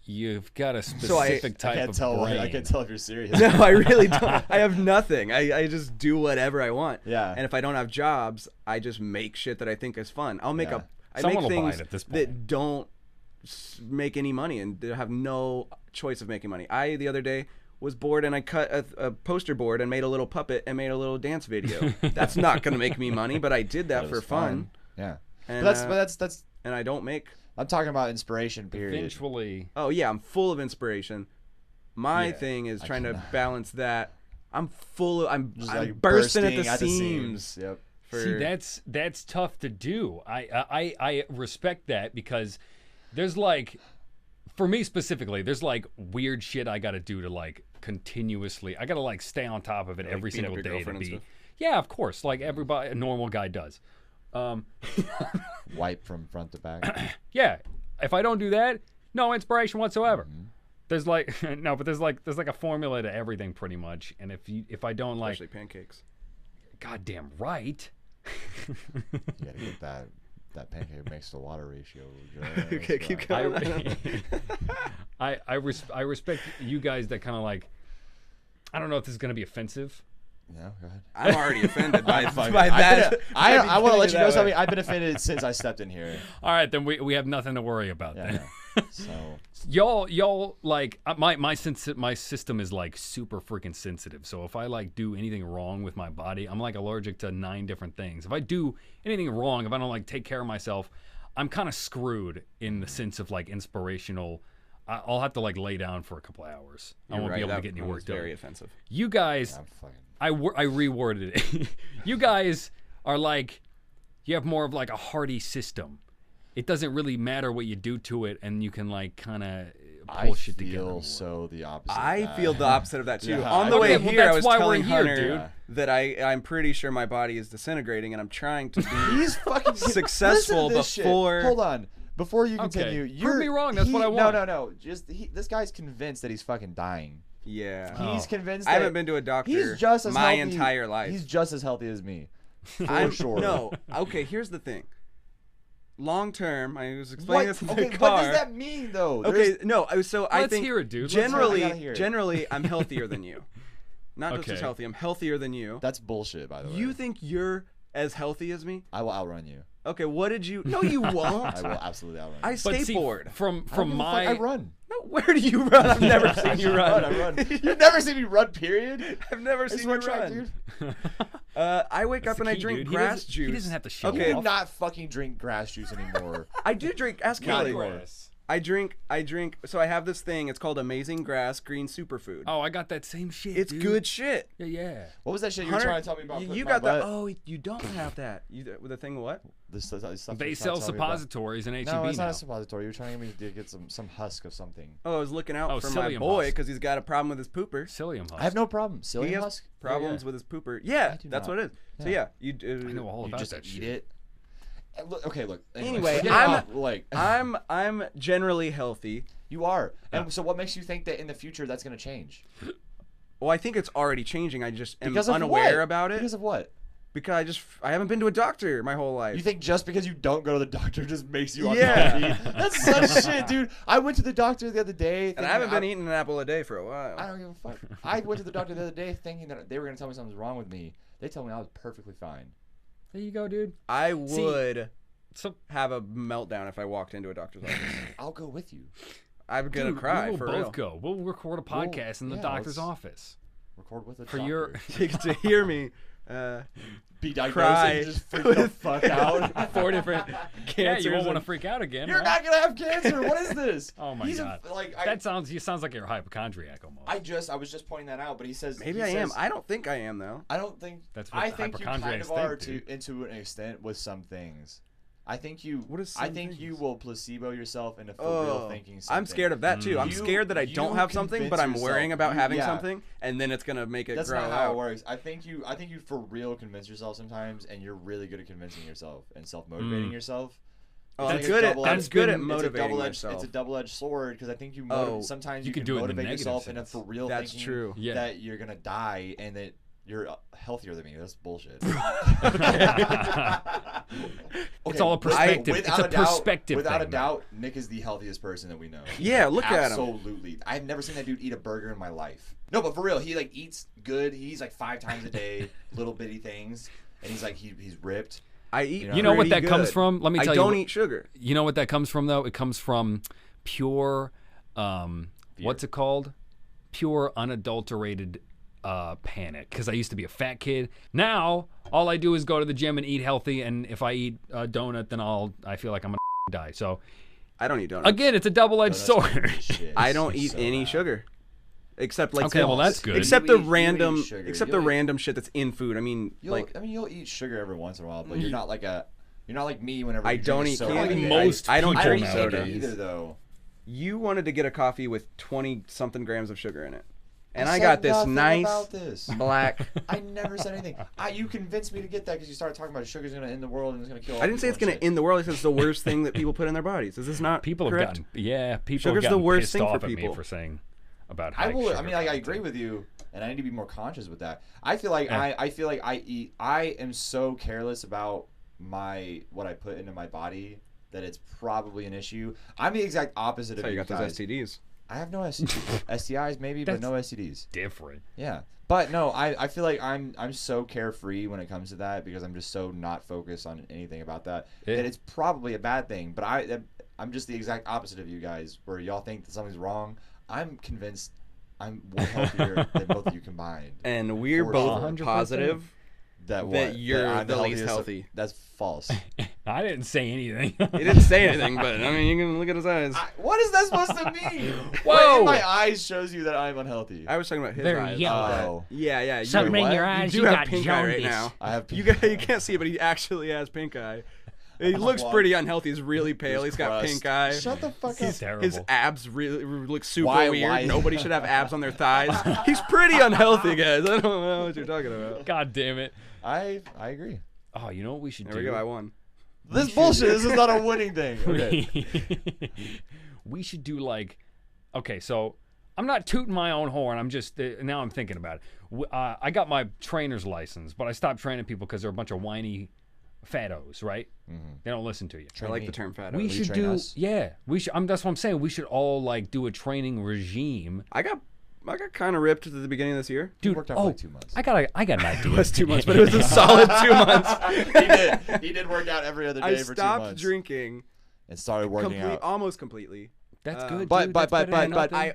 You've got a specific type of brain. I can't tell if you're serious. No, I really don't. I have nothing. I just do whatever I want. Yeah. And if I don't have jobs, I just make shit that I think is fun. I make Someone will buy things it at this point. that don't make any money and they have no choice of making money. I, the other day, was bored and I cut a poster board and made a little puppet and made a little dance video. That's not going to make me money, but I did that It for was fun. Yeah. And, But that's. And I don't make... I'm talking about inspiration. Period. Eventually, Oh, yeah, I'm full of inspiration. My Yeah, thing is I trying to cannot. balance that. I'm Just, I'm like, bursting at the bursting seams. Yep. see, that's tough to do. I respect that because there's like, for me specifically, there's like weird shit I got to do to like continuously. I got to like stay on top of it every beat up single your day to girlfriend and be. stuff? Yeah, of course, like everybody, a normal guy does. Wipe from front to back. Yeah, if I don't do that, no inspiration whatsoever. There's like no, but there's like a formula to everything pretty much. And if I don't like, Especially pancakes. goddamn right. You gotta get that pancake makes to water ratio. Okay, keep going. I respect you guys that kind of like. I don't know if this is gonna be offensive. No, go ahead. I'm already offended by Fucking- that. I want to let you know that way. something. I've been offended since I stepped in here. All right, then we have nothing to worry about Yeah. then. No. So Y'all like my system is like super freaking sensitive. So if I like do anything wrong with my body, I'm like allergic to 9 different things. If I do anything wrong, if I don't like take care of myself, I'm kind of screwed in the sense of like inspirational. I'll have to like lay down for a couple of hours. I You're won't be right, able to that get any was work done. Very offensive. You guys, I'm fucking. I reworded it. You guys are like, you have more of like a hardy system. It doesn't really matter what you do to it, and you can like kind of pull shit together. I feel more. so the opposite. I of that. feel the opposite of that too. Yeah. On the Okay, way well, here, I that's was why we're telling here, Hunter dude. that I'm pretty sure my body is disintegrating, and I'm trying to be He's fucking successful Listen to this shit. before. Hold on. Before you Okay. continue, Prove you're me wrong, that's what I want. No. Just this guy's convinced that he's fucking dying. Yeah. He's convinced. I that haven't been to a doctor He's just as my healthy, entire life. He's just as healthy as me. For I'm sure. No. Okay, here's the thing. Long term, I was explaining What? this in the Okay, car. what does that mean though? Okay, no. So I Let's think hear it, dude. Let's generally, I gotta hear it. generally, I'm healthier than you. Not just as Okay. healthy. I'm healthier than you. That's bullshit, by the way. You think you're as healthy as me? I will outrun you. Okay, what did you? No, you won't. I will absolutely outrun you. I But see, skateboard. from I don't give a fuck, my I run. No, where do you run? I've never seen you run. I run. You've never seen me run. Period. I've never I just seen you run track, run. dude. I wake up the and I key, drink dude. grass He juice. doesn't have to show Okay. You do off. not fucking drink grass juice anymore. I do drink. Ask Not Kelly. anymore. I drink. So I have this thing. It's called Amazing Grass Green Superfood. Oh, I got that same shit. it's dude. good shit. Yeah. What was that shit you were Hunter, trying to tell me about? you putting got my that? butt? Oh, you don't have that. You the thing what? This stuff They you're sell trying to tell me about. suppositories in HEB No, it's now. not a suppository. You're trying to get me to get some husk of something. Oh, I was looking out Oh, for my psyllium boy husk. because he's got a problem with his pooper. Psyllium husk. I have no problem. He Psyllium has husk? problems with his pooper. Yeah, do that's not. what it is. So Yeah. yeah, you. I know all You about just that eat shit. it. Look, okay, look. Anyway, forget I'm- about, like I'm generally healthy. you are. And so what makes you think that in the future that's going to change? Well, I think it's already changing. I just am Because of unaware what? about it Because of what? because I haven't been to a doctor my whole life. You think just because you don't go to the doctor just makes you Yeah. unhealthy? That's such shit, dude. I went to the doctor the other day. and I haven't been eating an apple a day for a while. I don't give a fuck. I went to the doctor the other day thinking that they were going to tell me something's wrong with me. They told me I was perfectly fine. There you go, dude. I would So have a meltdown if I walked into a doctor's office. I'll go with you. I'm gonna Dude, cry we will for both real. go. We'll record a podcast in the yeah, doctor's let's- office Record with a for doctor. your to hear me be diagnosed cry and just freak the fuck out. 4 different yeah. cancers. You won't want to and- freak out again. You're right? not gonna have cancer. What is this? Oh my He's god. That sounds like you're a hypochondriac almost. I was just pointing that out, but he says Maybe he I am. says- I don't think I am though. I don't think That's what I the think you kind hypochondriacs of are think, dude. into an extent with some things. I think you. What is I some think you things? will placebo yourself into for real thinking. Something. I'm scared of that too. I'm You- scared that I don't you have something, but convince I'm yourself. worrying about You- having yeah. something, and then it's gonna make it That's grow not how out. it works. I think you for real convince yourself sometimes, and you're really good at convincing yourself and self-motivating yourself. Oh, It's I'm like a good at double-edged- I'm good at it's a motivating double-edged- myself. It's a double-edged sword because I think you Oh, sometimes you you can can do it in the motivate negative yourself in a sense. for real That's thinking true. Yeah. that you're gonna die and that you're healthier than me. That's bullshit. It's all a perspective. It's a perspective Without a thing, doubt, Nick is the healthiest person that we know. Yeah, look at him. Absolutely. I've never seen that dude eat a burger in my life. No, but for real, he like eats good. He eats like 5 times a day, little bitty things, and he's like he's ripped. I eat. You You know what pretty that comes good. from? Let me tell I you. don't eat sugar. You know what that comes from though? It comes from pure, what's it called? Pure unadulterated panic. Because I used to be a fat kid. Now all I do is go to the gym and eat healthy. And if I eat a donut, then I feel like I'm gonna die. So I don't eat donuts. again, it's a double-edged sword. Shit. I don't It's eat so any bad. sugar, except like Okay, well, that's good. Except You the eat- you random, eat sugar. except You'll the eat- random shit that's in food. I mean, You'll eat sugar every once in a while, but you're not like me whenever I you drink don't a eat soda. candy. Most I don't I don't drink eat soda. soda either though. You wanted to get a coffee with 20 something grams of sugar in it, and I said got this nothing nice about this. black. I never said anything. You convinced me to get that because you started talking about sugar's gonna end the world and it's gonna kill. All I didn't say it's people gonna and shit. end the world. I said it's the worst thing that people put in their bodies. Is this not People have correct? gotten people Sugar's have the gotten worst pissed thing for off at me people. for saying about I high will. I sugar mean, like, I content. agree with you, and I need to be more conscious with that. I feel like Yeah. I feel like I am so careless about what I put into my body that it's probably an issue. I'm the exact opposite That's of how you you got guys. those STDs. I have no STIs, maybe, but no STDs. Different. Yeah, but no, I feel like I'm so carefree when it comes to that because I'm just so not focused on anything about that. Yeah. That it's probably a bad thing. But I'm just the exact opposite of you guys, where y'all think that something's wrong. I'm convinced I'm way healthier than both of you combined. And we're For both sure. 100%. positive. That you're I'm the least healthiest- healthy. That's false. I didn't say anything. He didn't say anything, but I mean, you can look at his eyes. What is that supposed to mean? Whoa! What in my eyes shows you that I'm unhealthy? I was talking about his Very eyes. yellow. Oh, Yeah. Something in you, your eyes, you you do got have pink eye right jaundice. now. I have. You can't see it, but he actually has pink eye. He looks Well, pretty unhealthy. He's really pale. He's got crust. pink eye. Shut the fuck up. He's terrible. His abs really look super Why- weird. why- Nobody should have abs on their thighs. He's pretty unhealthy, guys. I don't know what you're talking about. God damn it. I agree. Oh, you know what we should There do? we go. I won. This bullshit. This is not a winning thing. Okay. We should do like, okay, so I'm not tooting my own horn. I'm just now I'm thinking about it. I got my trainer's license, but I stopped training people because they're a bunch of whiny fattos, right? They don't listen to you. I like me. the term fat. We you should train do, us? yeah. We should. That's what I'm saying. We should all like do a training regime, I got kind of ripped at the beginning of this year. dude. worked out for like 2 months. I got an idea. It was 2 months, but it was a solid 2 months. He did work out every other day I for 2 stopped months. drinking And started working out. almost completely. That's good. But- dude. but- That's better than but- nothing. I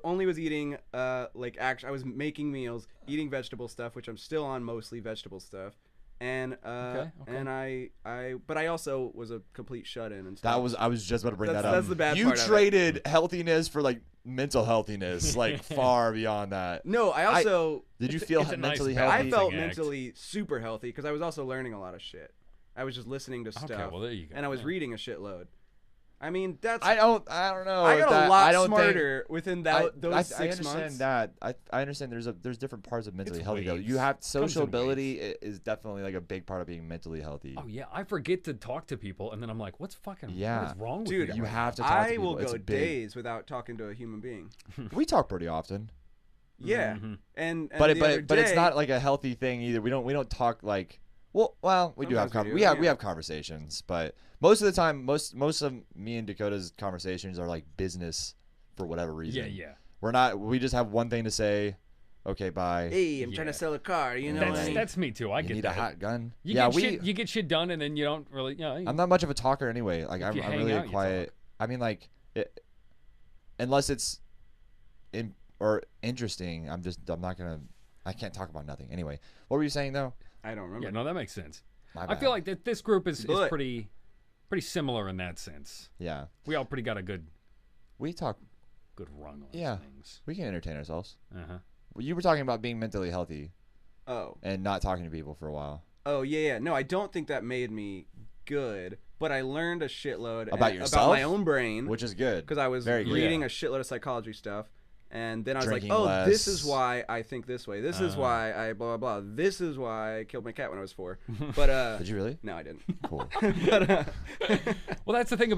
only was eating like actually I was making meals, eating vegetable stuff, which I'm still on mostly vegetable stuff, and Okay. and but I also was a complete shut in and stuff. I was just about to bring that up. That's the bad you part of it. traded healthiness for like mental healthiness, like far beyond that. No, I also Did you feel it's a nice mentally balance. healthy? I felt act. mentally super healthy because I was also learning a lot of shit. I was just listening to stuff. Okay, well there you go. And I was Yeah. reading a shitload. I mean, that's I don't know. I if got that- a lot I don't think- smarter within those I 6 understand months. that. I understand there's different parts of mentally It's healthy though. waves. You have Comes social in ability is definitely like a big part of being mentally healthy. Oh yeah, I forget to talk to people, and then I'm like, "What's fucking? Yeah. What is wrong with Dude, you? You guys? have to talk to I people. will It's go big. days without talking to a human being. We talk pretty often. Yeah, Mhm. and But the other but it's day- not like a healthy thing either. We don't talk like we do have Sometimes we do, we have conversations, but most of the time most of me and Dakota's conversations are like business for whatever reason. Yeah. We just have one thing to say. Okay, bye. Hey, I'm trying Yeah. to sell a car. You know, That's me too. I you get need that. a hot gun. You yeah, get shit done, and then you don't really. I'm not much of a talker anyway. Like I'm you hang really out, a you quiet. I mean, like unless it's interesting. I'm not gonna. I can't talk about nothing. Anyway, what were you saying though? I don't remember. Yeah, no, that makes sense. My I bad. feel like that this group is But- pretty similar in that sense. Yeah, We all pretty got a good we talk. rung on Yeah. things. We can entertain ourselves. Uh-huh. Well, you were talking about being mentally healthy Oh. and not talking to people for a while. Oh yeah. No, I don't think that made me good, but I learned a shitload About yourself? about my own brain, Which is good. because I was Very good. reading a shitload of psychology stuff, and then I was Drinking like, oh, this less. is why I think this way. This is why I blah blah blah. This is why I killed my cat when I was 4. But Did you really? no, I didn't. Cool. But Well, that's the thing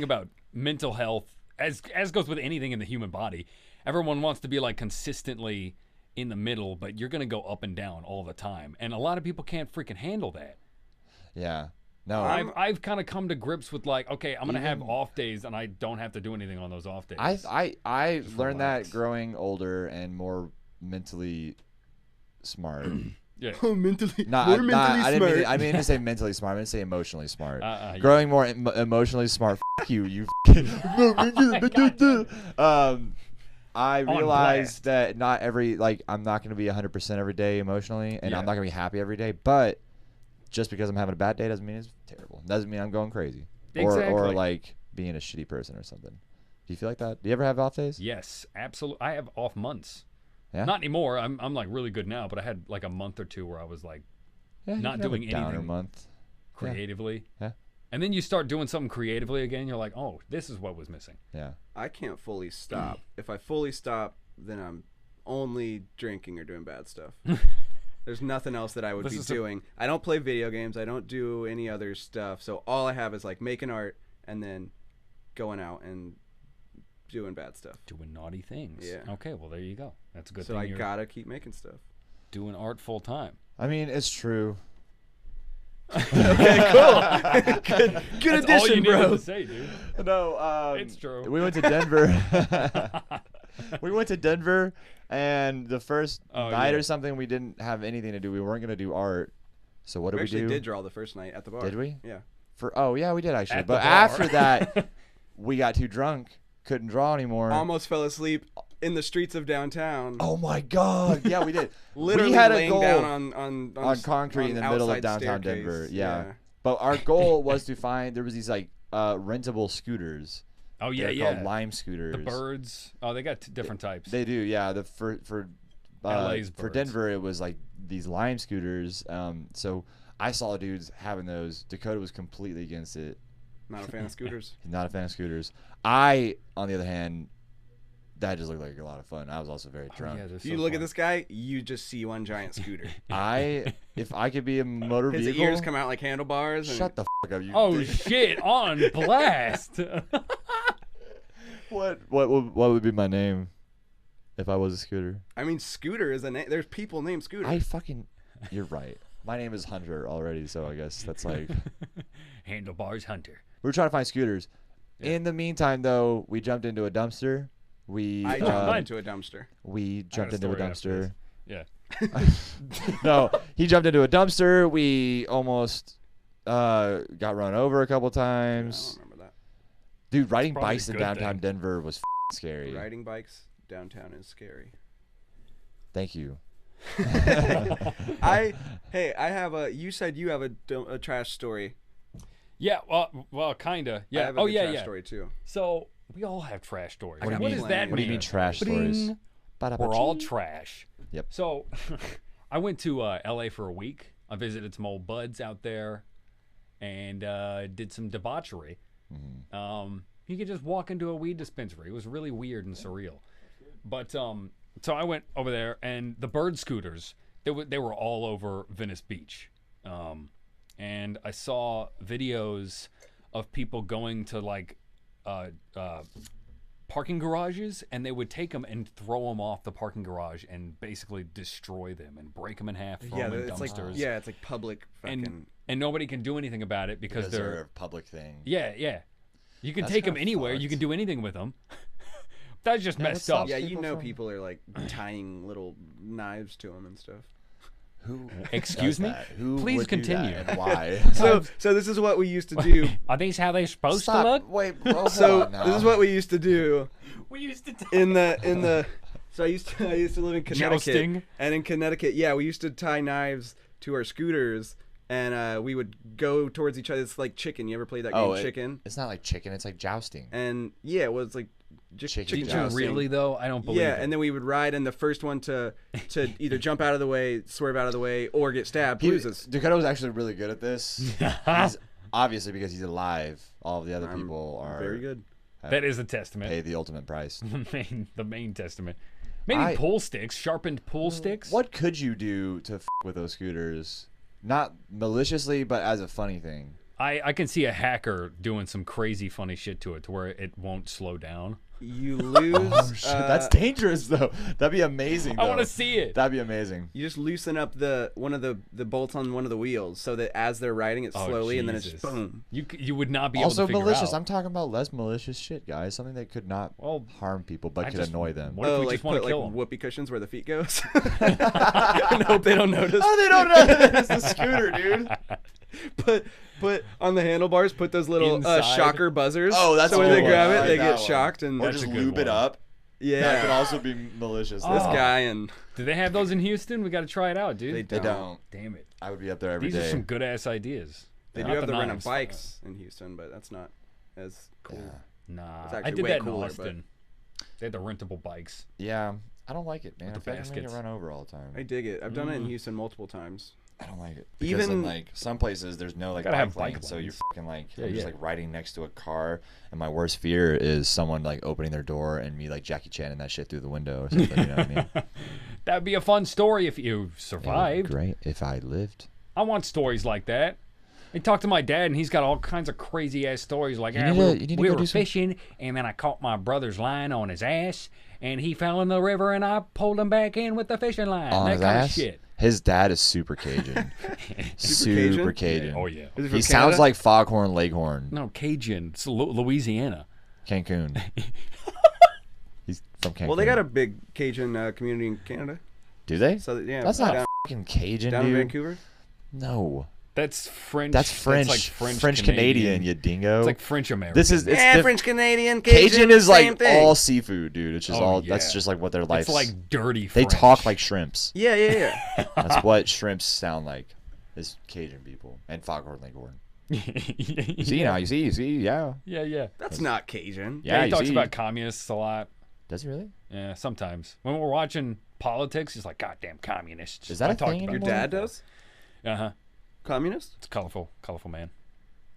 about mental health. As goes with anything in the human body, everyone wants to be like consistently in the middle, but you're gonna go up and down all the time, and a lot of people can't freaking handle that. Yeah. No. I've kind of come to grips with like, okay, I'm gonna have Even- off days, and I don't have to do anything on those off days. I Just learned relax. that growing older and more mentally smart. yeah. mentally, Not, more not, mentally I didn't smart. mean I mean to say mentally smart. I meant to say emotionally smart. Yeah. Growing more emotionally smart. F you. I On realized that not every I'm not going to be 100% every day emotionally, and Yeah. I'm not going to be happy every day. But just because I'm having a bad day doesn't mean it's terrible. Doesn't mean I'm going crazy, or Exactly. like being a shitty person or something. Do you feel like that? Do you ever have off days? Yes, absolutely. I have off months. Yeah. Not anymore. I'm like really good now, but I had like a month or two where I was like Yeah, you not can have doing a downer anything. month. creatively. Yeah. And then you start doing something creatively again. You're like, oh, this is what was missing. Yeah. I can't fully stop. If I fully stop, then I'm only drinking or doing bad stuff. There's nothing else that I would This be is a- doing. I don't play video games. I don't do any other stuff. So all I have is like making art and then going out and doing bad stuff. Doing naughty things. Yeah. Okay, well, there you go. That's a good So thing. I You're gotta keep making stuff. doing art full time. I mean, it's true. Okay, cool. good That's all you addition, needed bro. to say, dude. No, It's true. We went to Denver. We went to Denver, and the first Oh, night yeah. or something, we didn't have anything to do. We weren't gonna do art. So what We did we actually do? did draw the first night at the bar. Did we? Yeah. Yeah, we did actually. At the But bar. after that, we got too drunk, couldn't draw anymore. Almost fell asleep in the streets of downtown. Oh my God! Yeah, we did. Literally we had a laying goal down on concrete in the middle of outside downtown staircase. Denver. Yeah. But our goal was to find there was these like rentable scooters. Oh, yeah, They're yeah. called lime scooters. The birds. Oh, they got different types. They do, yeah. LA's For birds. Denver, it was like these lime scooters. So I saw dudes having those. Dakota was completely against it. Not a fan of scooters. He's not a fan of scooters. I, on the other hand, that just looked like a lot of fun. I was also very Oh, drunk. yeah, they're If so you look fun. at this guy, you just see one giant scooter. If I could be a motor His vehicle, ears come out like handlebars. And shut the fuck up, you. Oh, dick. shit. On blast. What would be my name if I was a scooter? I mean, Scooter is a name. There's people named Scooter. You're right. My name is Hunter already, so I guess that's like. Handlebars Hunter. We were trying to find scooters. Yeah. In the meantime, though, we jumped into a dumpster. I jumped into a dumpster. We jumped into a story after dumpster. Yeah. No, he jumped into a dumpster. We almost got run over a couple I times. don't remember that. Dude, riding probably bikes a in good downtown thing. Denver was scary. Riding bikes downtown is scary. Thank you. I have a. You said you have a trash story. Yeah, well, kinda. I Yeah. have a Oh, good yeah, trash yeah. story too. So we all have trash stories. What do you What mean? does that What do you mean trash stories? Bling. We're Ba-da-ba-ching. all trash. Yep. So I went to LA for a week. I visited some old buds out there and did some debauchery. Mm-hmm. You could just walk into a weed dispensary. It was really weird and surreal. But so I went over there, and the bird scooters, they were all over Venice Beach. And I saw videos of people going to like parking garages, and they would take them and throw them off the parking garage and basically destroy them and break them in half, throw them in it's like dumpsters. it's like public fucking. And nobody can do anything about it because Because they're a public thing. yeah. You can That's take them kinda anywhere. You fucked. can do anything with them. That's just Yeah, messed that up. sucks. Yeah, you people know from- people are like tying little knives to them and stuff. Who Excuse does me? that? Who Please would do continue. that and why? So this is what we used to do. Are these how they're supposed Stop. to look? Wait, hold So on now. this is what we used to do We used to in the. So I used to live in Connecticut, Jousting. and in Connecticut, yeah, we used to tie knives to our scooters, and we would go towards each other. It's like chicken. You ever played that game, Chicken? It's not like chicken. It's like jousting. And yeah, it was like just Chicken chicken Did you jousting. really though? I don't believe Yeah, it. and then we would ride, and the first one to either jump out of the way, swerve out of the way, or get stabbed loses. Dakota was actually really good at this. He's obviously because he's alive. All of the other people are Very good. That is a testament. Pay the ultimate price. The main testament. Maybe I- pool sticks, sharpened pool sticks. What could you do to with those scooters? Not maliciously, but as a funny thing. I can see a hacker doing some crazy funny shit to it to where it won't slow down. You lose. Oh, shit, that's dangerous though. That'd be amazing. I though. want to see it. That'd be amazing. You just loosen up one of the bolts on one of the wheels so that as they're riding it Oh, slowly, and then it's Jesus. just boom. You would not be Also able to figure malicious. out. I'm talking about less malicious shit, guys. Something that could not Well, harm people but I could just- annoy them. What if we like just want put to kill like them? whoopee cushions where the feet goes, and hope they don't notice. Oh, they don't know that it's the scooter, dude. Put on the handlebars. Put those little Inside. shocker buzzers. Oh, that's so a when good they one. grab I it, like they that get one. shocked and Or That's just a good lube it one. up. That yeah. could also be malicious. This Oh. guy and Do they have those in Houston? We got to try it out, dude. They They don't. Damn it. I would be up there every day. These are some good ass ideas. they Not do have the rent of knives. bikes in Houston, but that's not as cool. Yeah. Nah, It's I actually did way that in cooler, Austin. They had the rentable bikes. Yeah, I don't like it, man. With I feel like I'm gonna baskets. get run over all the time. I dig it. I've done it in Houston multiple times. I don't like it. Because Even- in, like some places there's no like Gotta bike have bike lane, so lanes. you're fucking like Yeah, I'm just yeah. like riding next to a car, and my worst fear is someone like opening their door and me like Jackie Channing that shit through the window or something. You know what I mean? That'd be a fun story if you It would be survived. great if I lived. I want stories like that. I talked to my dad, and he's got all kinds of crazy ass stories. Like, You "Ah, need we, to- you need to we go were do some- fishing, and then I caught my brother's line on his ass, and he fell in the river, and I pulled him back in with the fishing line. On that his kind ass. of shit. His dad is super Cajun. super Cajun. Oh yeah. Is it He from sounds Canada? like Foghorn Leghorn. No, Cajun. It's Louisiana. Cancun. He's from Cancun. Well, they got a big Cajun community in Canada. Do they? So yeah, That's not down, fucking Cajun, down in dude. Vancouver. No. That's French. That's French. like French Canadian, you dingo. It's like French American. This is it's diff- French Canadian. Cajun is same like thing. all seafood, dude. It's just Oh, all yeah. that's just like what their life. It's like dirty they French. talk like shrimps. Yeah, yeah. That's what shrimps sound like. Is Cajun people and Foghorn Leghorn. You see now, you see, yeah. Yeah. That's not Cajun. Yeah, he you talks see. about communists a lot. Does he really? Yeah, sometimes. When we're watching politics, he's like, goddamn communists. Is that I a talked thing about Your anymore? dad does? Uh-huh. Communist? It's colorful man.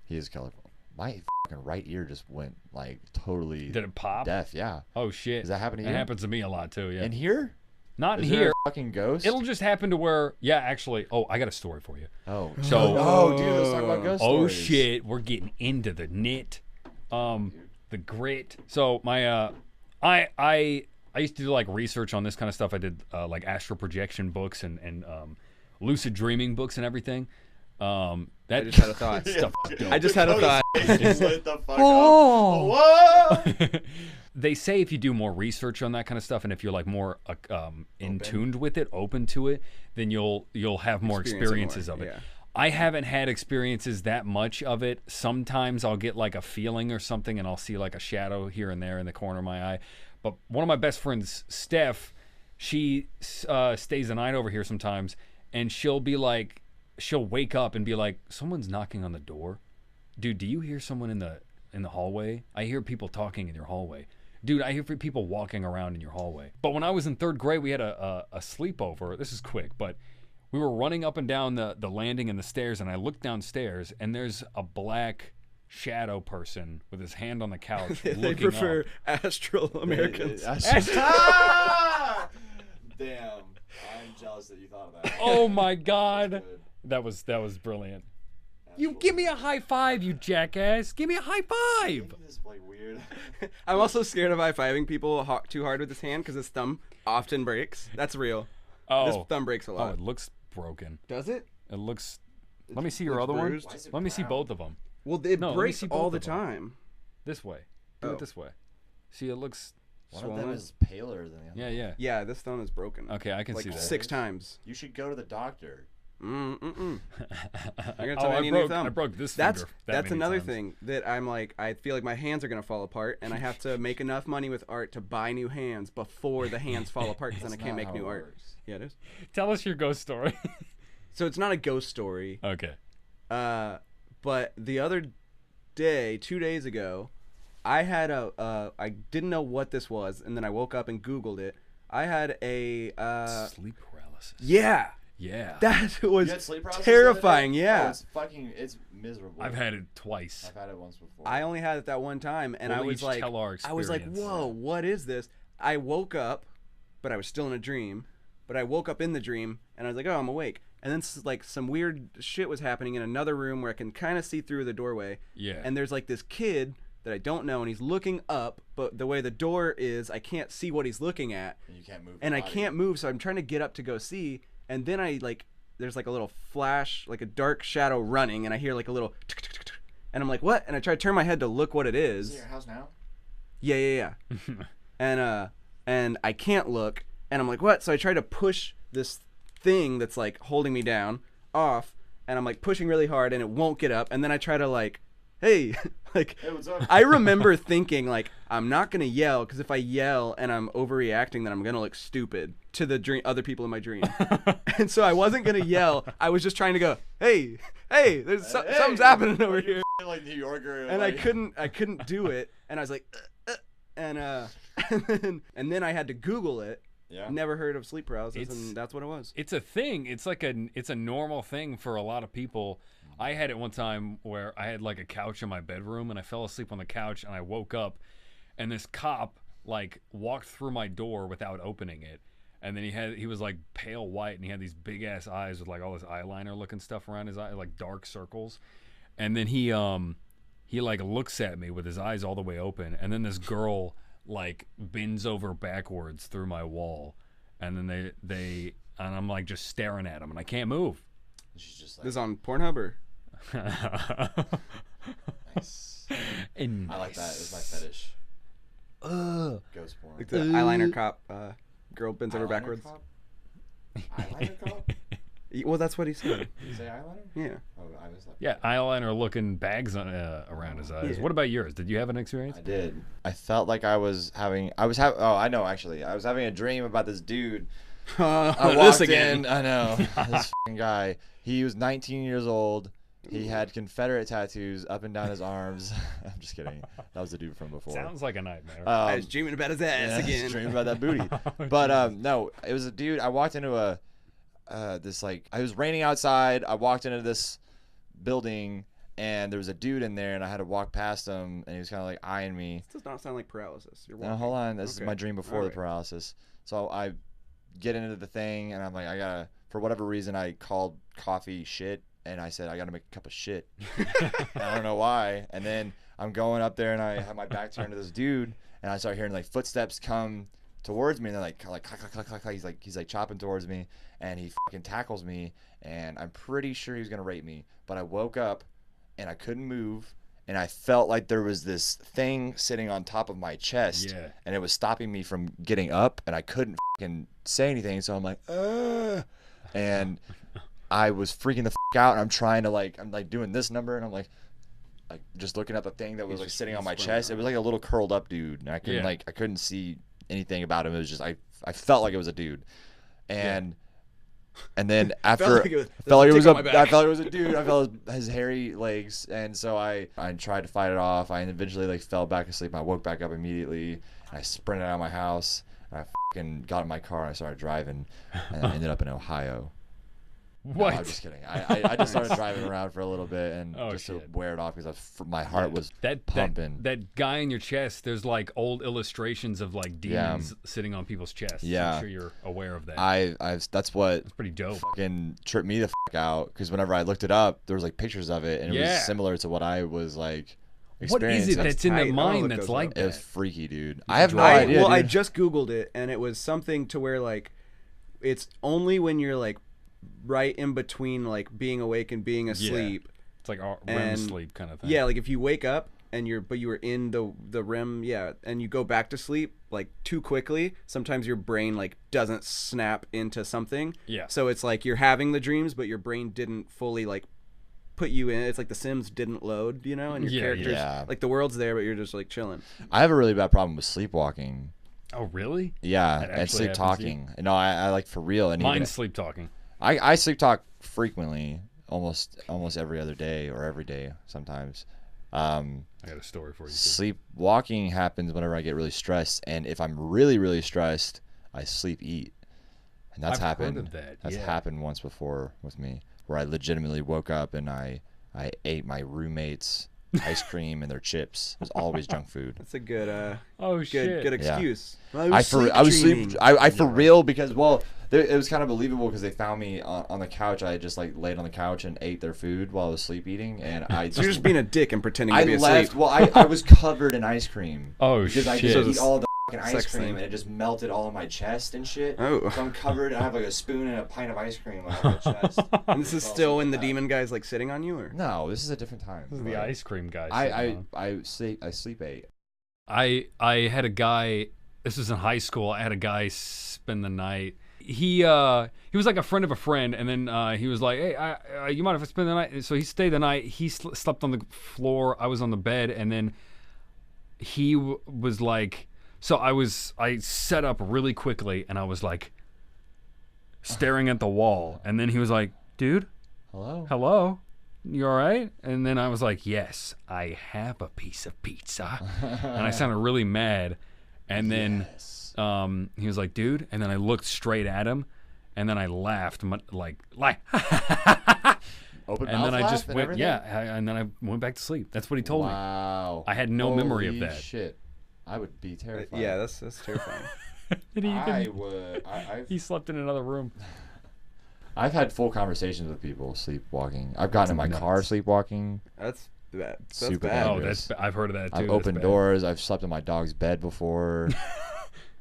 He is colorful. My fucking right ear just went like totally Did it pop? deaf. Yeah. Oh, shit. Does that happen to It you? happens to me a lot, too, yeah. And here? Not in Is there here. a fucking ghost? It'll just happen to where, yeah, actually, I got a story for you. Oh. So- Oh, dude, let's talk about ghost Oh, stories. shit. We're getting into the knit. The grit. So, my, I used to do, like, research on this kind of stuff. I did, like, astral projection books and lucid dreaming books and everything. That I just had a thought. stuff. I just had a thought. Lit the fuck Oh. up. Whoa! They say if you do more research on that kind of stuff, and if you're like more in tuned with it, open to it, then you'll have more experiences of it. Yeah. I haven't had experiences that much of it. Sometimes I'll get like a feeling or something, and I'll see like a shadow here and there in the corner of my eye. But one of my best friends, Steph, she stays the night over here sometimes, and she'll wake up and be like, "Someone's knocking on the door." Dude, do you hear someone in the hallway? I hear people talking in your hallway. Dude, I hear people walking around in your hallway. But when I was in 3rd grade, we had a sleepover. This is quick, but we were running up and down the landing and the stairs, and I looked downstairs, and there's a black shadow person with his hand on the couch They looking prefer up. Astral Americans. Ah! Damn. I'm jealous that you thought of that. Oh my God. Good. That was brilliant. You give me a high five, you jackass. Give me a high five. This is like weird. I'm also scared of high-fiving people too hard with his hand because his thumb often breaks. That's real. This Oh, thumb breaks a oh, lot. it looks broken. Does it? It looks. Let me see your looks other one. bruised. Why is it Let me see brown? both of them. Well, it No, let me breaks see all both the of them. time. This way. Do Oh. it this way. See, it looks One of them swollen. is paler than the other. Yeah. Yeah, this thumb is broken. Okay, I can like see that. 6 times. You should go to the doctor. I'm gonna Oh, tell you I need a new thumb. I broke this That's finger. that many another times. thing that I'm like, I feel like my hands are gonna fall apart, and I have to make enough money with art to buy new hands before the hands fall apart, because then I That's can't not make how new it art. works. Yeah, it is. Tell us your ghost story. So it's not a ghost story. Okay. But the other day, 2 days ago, I had I didn't know what this was, and then I woke up and Googled it. I had a Sleep paralysis. yeah. Yeah. That was You had sleep paralysis terrifying. the other day? Yeah. Oh, it's miserable. I've had it twice. I've had it once before. I only had it that one time, and We'll I was each like, tell our experience. whoa, what is this? I woke up, but I was still in a dream. But I woke up in the dream, and I was like, oh, I'm awake. And then like some weird shit was happening in another room where I can kind of see through the doorway. Yeah. And there's like this kid that I don't know, and he's looking up, but the way the door is, I can't see what he's looking at. And you can't move. And your I body. can't move, so I'm trying to get up to go see. And then there's like a little flash, like a dark shadow running, and I hear like a little tick, tick, tick, tick. And I'm like, what? And I try to turn my head to look what it Is is. it your house now? Yeah. And I can't look, and I'm like, what? So I try to push this thing that's like holding me down off, and I'm like pushing really hard, and it won't get up. And then I try to like, hey, like, Hey, what's up? I remember thinking like, I'm not gonna yell, because if I yell and I'm overreacting, then I'm gonna look stupid to the other people in my dream. And so I wasn't gonna yell. I was just trying to go, hey, there's something's happening over here. Like New Yorker. And like, I couldn't do it, and I was like, and then I had to Google it. Yeah. Never heard of sleep paralysis, and that's what it was. It's a thing. It's like it's a normal thing for a lot of people. I had it one time where I had like a couch in my bedroom, and I fell asleep on the couch, and I woke up, and this cop like walked through my door without opening it, and then he was like pale white, and he had these big ass eyes with like all this eyeliner looking stuff around his eye, like dark circles, and then he like looks at me with his eyes all the way open, and then this girl like bends over backwards through my wall, and then they and I'm like just staring at him, and I can't move. She's just like, This is on Pornhub or? nice. And I like that. It's my fetish. Ghost porn. Like the eyeliner cop girl bends over Eyeliner backwards. cop? Eyeliner cop? Well, that's what he said. Did you say eyeliner? Yeah. Oh, I was like, yeah, eyeliner looking bags around his eyes. Yeah. What about yours? Did you have an experience? I did. I felt like I was having. Oh, I know actually. I was having a dream about this dude. I walked in. I know this fucking guy. He was 19 years old. He had Confederate tattoos up and down his arms. I'm just kidding. That was the dude from before. Sounds like a nightmare. I was dreaming about his ass Yeah, I was again. dreaming about that booty. But no, it was a dude. I walked into this like it was raining outside. I walked into this building and there was a dude in there, and I had to walk past him, and he was kind of like eyeing me. This does not sound like paralysis. You're Now walking. hold on, this is Okay. my dream before All the right. paralysis. So I get into the thing, and I'm like, I gotta. For whatever reason, I called coffee shit, and I said I gotta make a cup of shit. I don't know why. And then I'm going up there, and I have my back turned to this dude, and I start hearing like footsteps come towards me, and they're like clack, clack, clack, clack, clack. He's like chopping towards me, and he fucking tackles me, and I'm pretty sure he was gonna rape me. But I woke up, and I couldn't move, and I felt like there was this thing sitting on top of my chest, Yeah. and it was stopping me from getting up, and I couldn't fucking say anything. So I'm like, and I was freaking the out, and I'm like doing this number, and I'm like just looking at the thing that was like sitting on my chest. It was like a little curled up dude, and I couldn't Yeah. I couldn't see anything about him. It was just I felt like it was a dude, and then after like it was- felt like it was tick on my I back. felt like it was a dude. I felt his hairy legs, and so I tried to fight it off. I eventually like fell back asleep. I woke back up immediately, and I sprinted out of my house, and I fucking got in my car, and I started driving, and I ended up in Ohio. What? No, I'm just kidding. I just started driving around for a little bit, and Oh, just to shit. wear it off because my heart was that pumping. that guy in your chest, there's like old illustrations of like demons sitting on people's chests. Yeah. I'm sure you're aware of that. That's what It's pretty dope. fucking tripped me the fuck out, because whenever I looked it up, there was like pictures of it, and it Yeah. was similar to what I was like What is experiencing. it that's in tight. the I'm gonna mind look that's those like up. It was that? freaky, dude. I have no drive. idea. Well, I dude. just Googled it, and it was something to where like it's only when you're like right in between like being awake and being asleep. It's like REM And- sleep kind of thing. Yeah, like if you wake up and you were in the REM, and you go back to sleep like too quickly, sometimes your brain like doesn't snap into something. Yeah. So it's like you're having the dreams, but your brain didn't fully like put you in. It's like The Sims didn't load, you know, and your characters like the world's there, but you're just like chilling. I have a really bad problem with sleepwalking. Oh, really? Yeah, That and actually sleep happens to talking. No, I like for real. And Mine's even, sleep talking. I sleep talk frequently, almost every other day or every day sometimes. I got a story for you. Sleepwalking happens whenever I get really stressed, and if I'm really, really stressed, I sleep eat. And that's I've happened. heard of that, That's yeah. happened once before with me, where I legitimately woke up and I ate my roommate's ice cream and their chips. It was always junk food. That's a good shit. good excuse. I for real, because it was kind of believable because they found me on the couch. I had just like laid on the couch and ate their food while I was sleep eating, and So you're just being a dick and pretending to be left. asleep. Well, I was covered in ice cream. Oh, because I shit. just eat all the fucking ice Sex cream thing. and it just melted all on my chest and shit. Oh. So I'm covered and I have like a spoon and a pint of ice cream on my chest. And this is still when the demon guy's like sitting on you, or? No, this is a different time. This is the ice cream guy. I sleep ate. I had a guy. This was in high school. I had a guy spend the night. He was like a friend of a friend, and then he was like, "Hey, you mind if I spend the night?" So he stayed the night. He slept on the floor. I was on the bed, and then he was like, so I set up really quickly, and I was like staring at the wall, and then he was like, "Dude, hello, you all right?" And then I was like, "Yes, I have a piece of pizza," and I sounded really mad, and then. He was like, "Dude," and then I looked straight at him, and then I laughed, like, Open and mouth then I laugh just and went, everything? and then I went back to sleep. That's what he told me. Wow. I had no memory of Holy that. Shit, I would be terrified. Yeah, that's terrifying. And I would. he slept in another room. I've had full conversations with people sleepwalking. I've gotten in my car sleepwalking. That's bad. That's Super bad. Oh, dangerous. I've heard of that too. I've That's opened bad. doors. I've slept in my dog's bed before.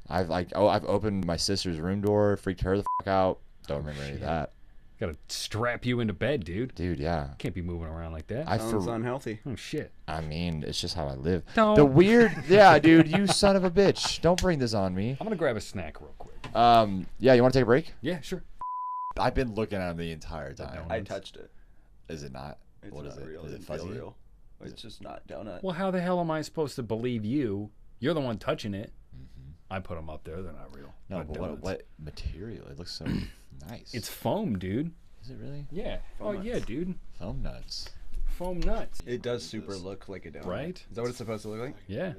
I've opened my sister's room door, freaked her the fuck out. Don't remember any of that. Gotta strap you into bed, dude. Dude, yeah. Can't be moving around like that. Sounds unhealthy. Oh shit. I mean, it's just how I live. Don't. The weird, yeah, dude, you son of a bitch. Don't bring this on me. I'm gonna grab a snack real quick. Yeah, you want to take a break? Yeah, sure. I've been looking at him the entire time. I touched it. Is it not? It's What is not it? real. Is It it feel fuzzy? real. It's just not donut. Well, how the hell am I supposed to believe you? You're the one touching it. I put them up there. They're not real. No, Not but donuts. what material? It looks so nice. It's foam, dude. Is it really? Yeah. Oh yeah, dude. Foam nuts. Foam nuts. It does super look like a donut. Right? Is that what it's supposed to look like? Yeah.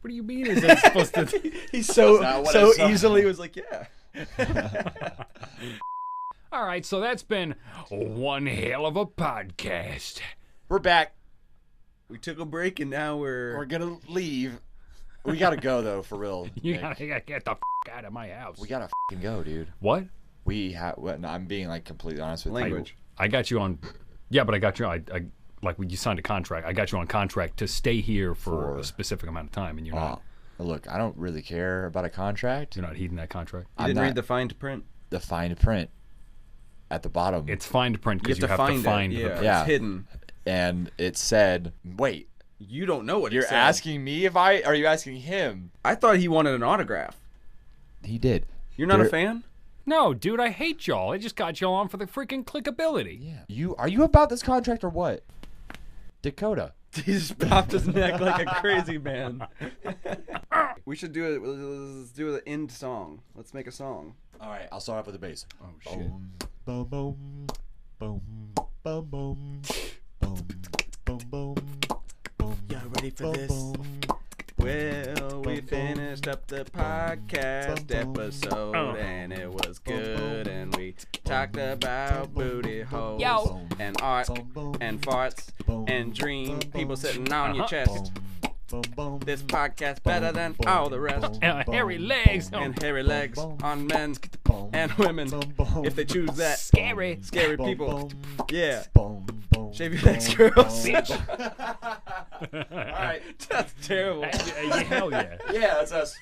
What do you mean? Is that supposed to? He's so not what so it sounds easily was like, yeah. All right, so that's been one hell of a podcast. We're back. We took a break and now We're gonna leave. We gotta go though, for real. You Nick. gotta get the out of my house. We gotta fucking go, dude. What? We have. No, I'm being like completely honest with language. I got you on. Yeah, but I got you. I like when you signed a contract. I got you on contract to stay here for a specific amount of time, and you're you. not. Look, I don't really care about a contract. You're not heeding that contract. You I'm didn't not- read the fine print. The fine print at the bottom. It's fine to print because you have to it. find the Yeah, print. Yeah. It's hidden. And it said, "Wait, You don't know what you're it said. asking me if I? Are you asking him?" I thought he wanted an autograph. He did. You're not a There- fan? No, dude, I hate y'all. I just got y'all on for the freaking clickability. Yeah. Are you about this contract or what? Dakota. He just popped his neck like a crazy man. We should do it. Let's do the end song. Let's make a song. All right, I'll start off with the bass. Oh shit. Boom, boom, boom, boom, boom, boom, boom, boom, boom. Y'all ready for boom, this? boom. Well, we finished up the podcast episode, and it was good, and we talked about booty holes, Yo. and art, and farts, and dream people sitting on your chest. This podcast better than all the rest. Hairy legs. And hairy legs on men and women, if they choose that. Scary. Scary people. Yeah. Shave your legs, girls. Bitch. All right. That's terrible. Yeah, hell yeah. Yeah, that's us.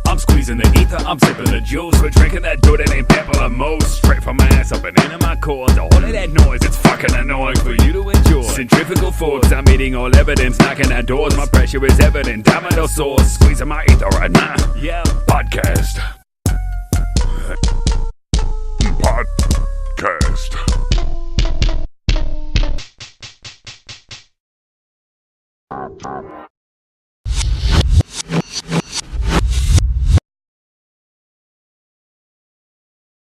I'm squeezing the ether, I'm sipping the juice, we're drinking that dude that ain't pepper most. Straight from my ass up and into my core. All of that noise, it's fucking annoying for you to enjoy. Centrifugal force, I'm eating all evidence, knocking at doors. My pressure is evident. Domino sauce, squeezing my ether right now. Yeah, podcast. Podcast.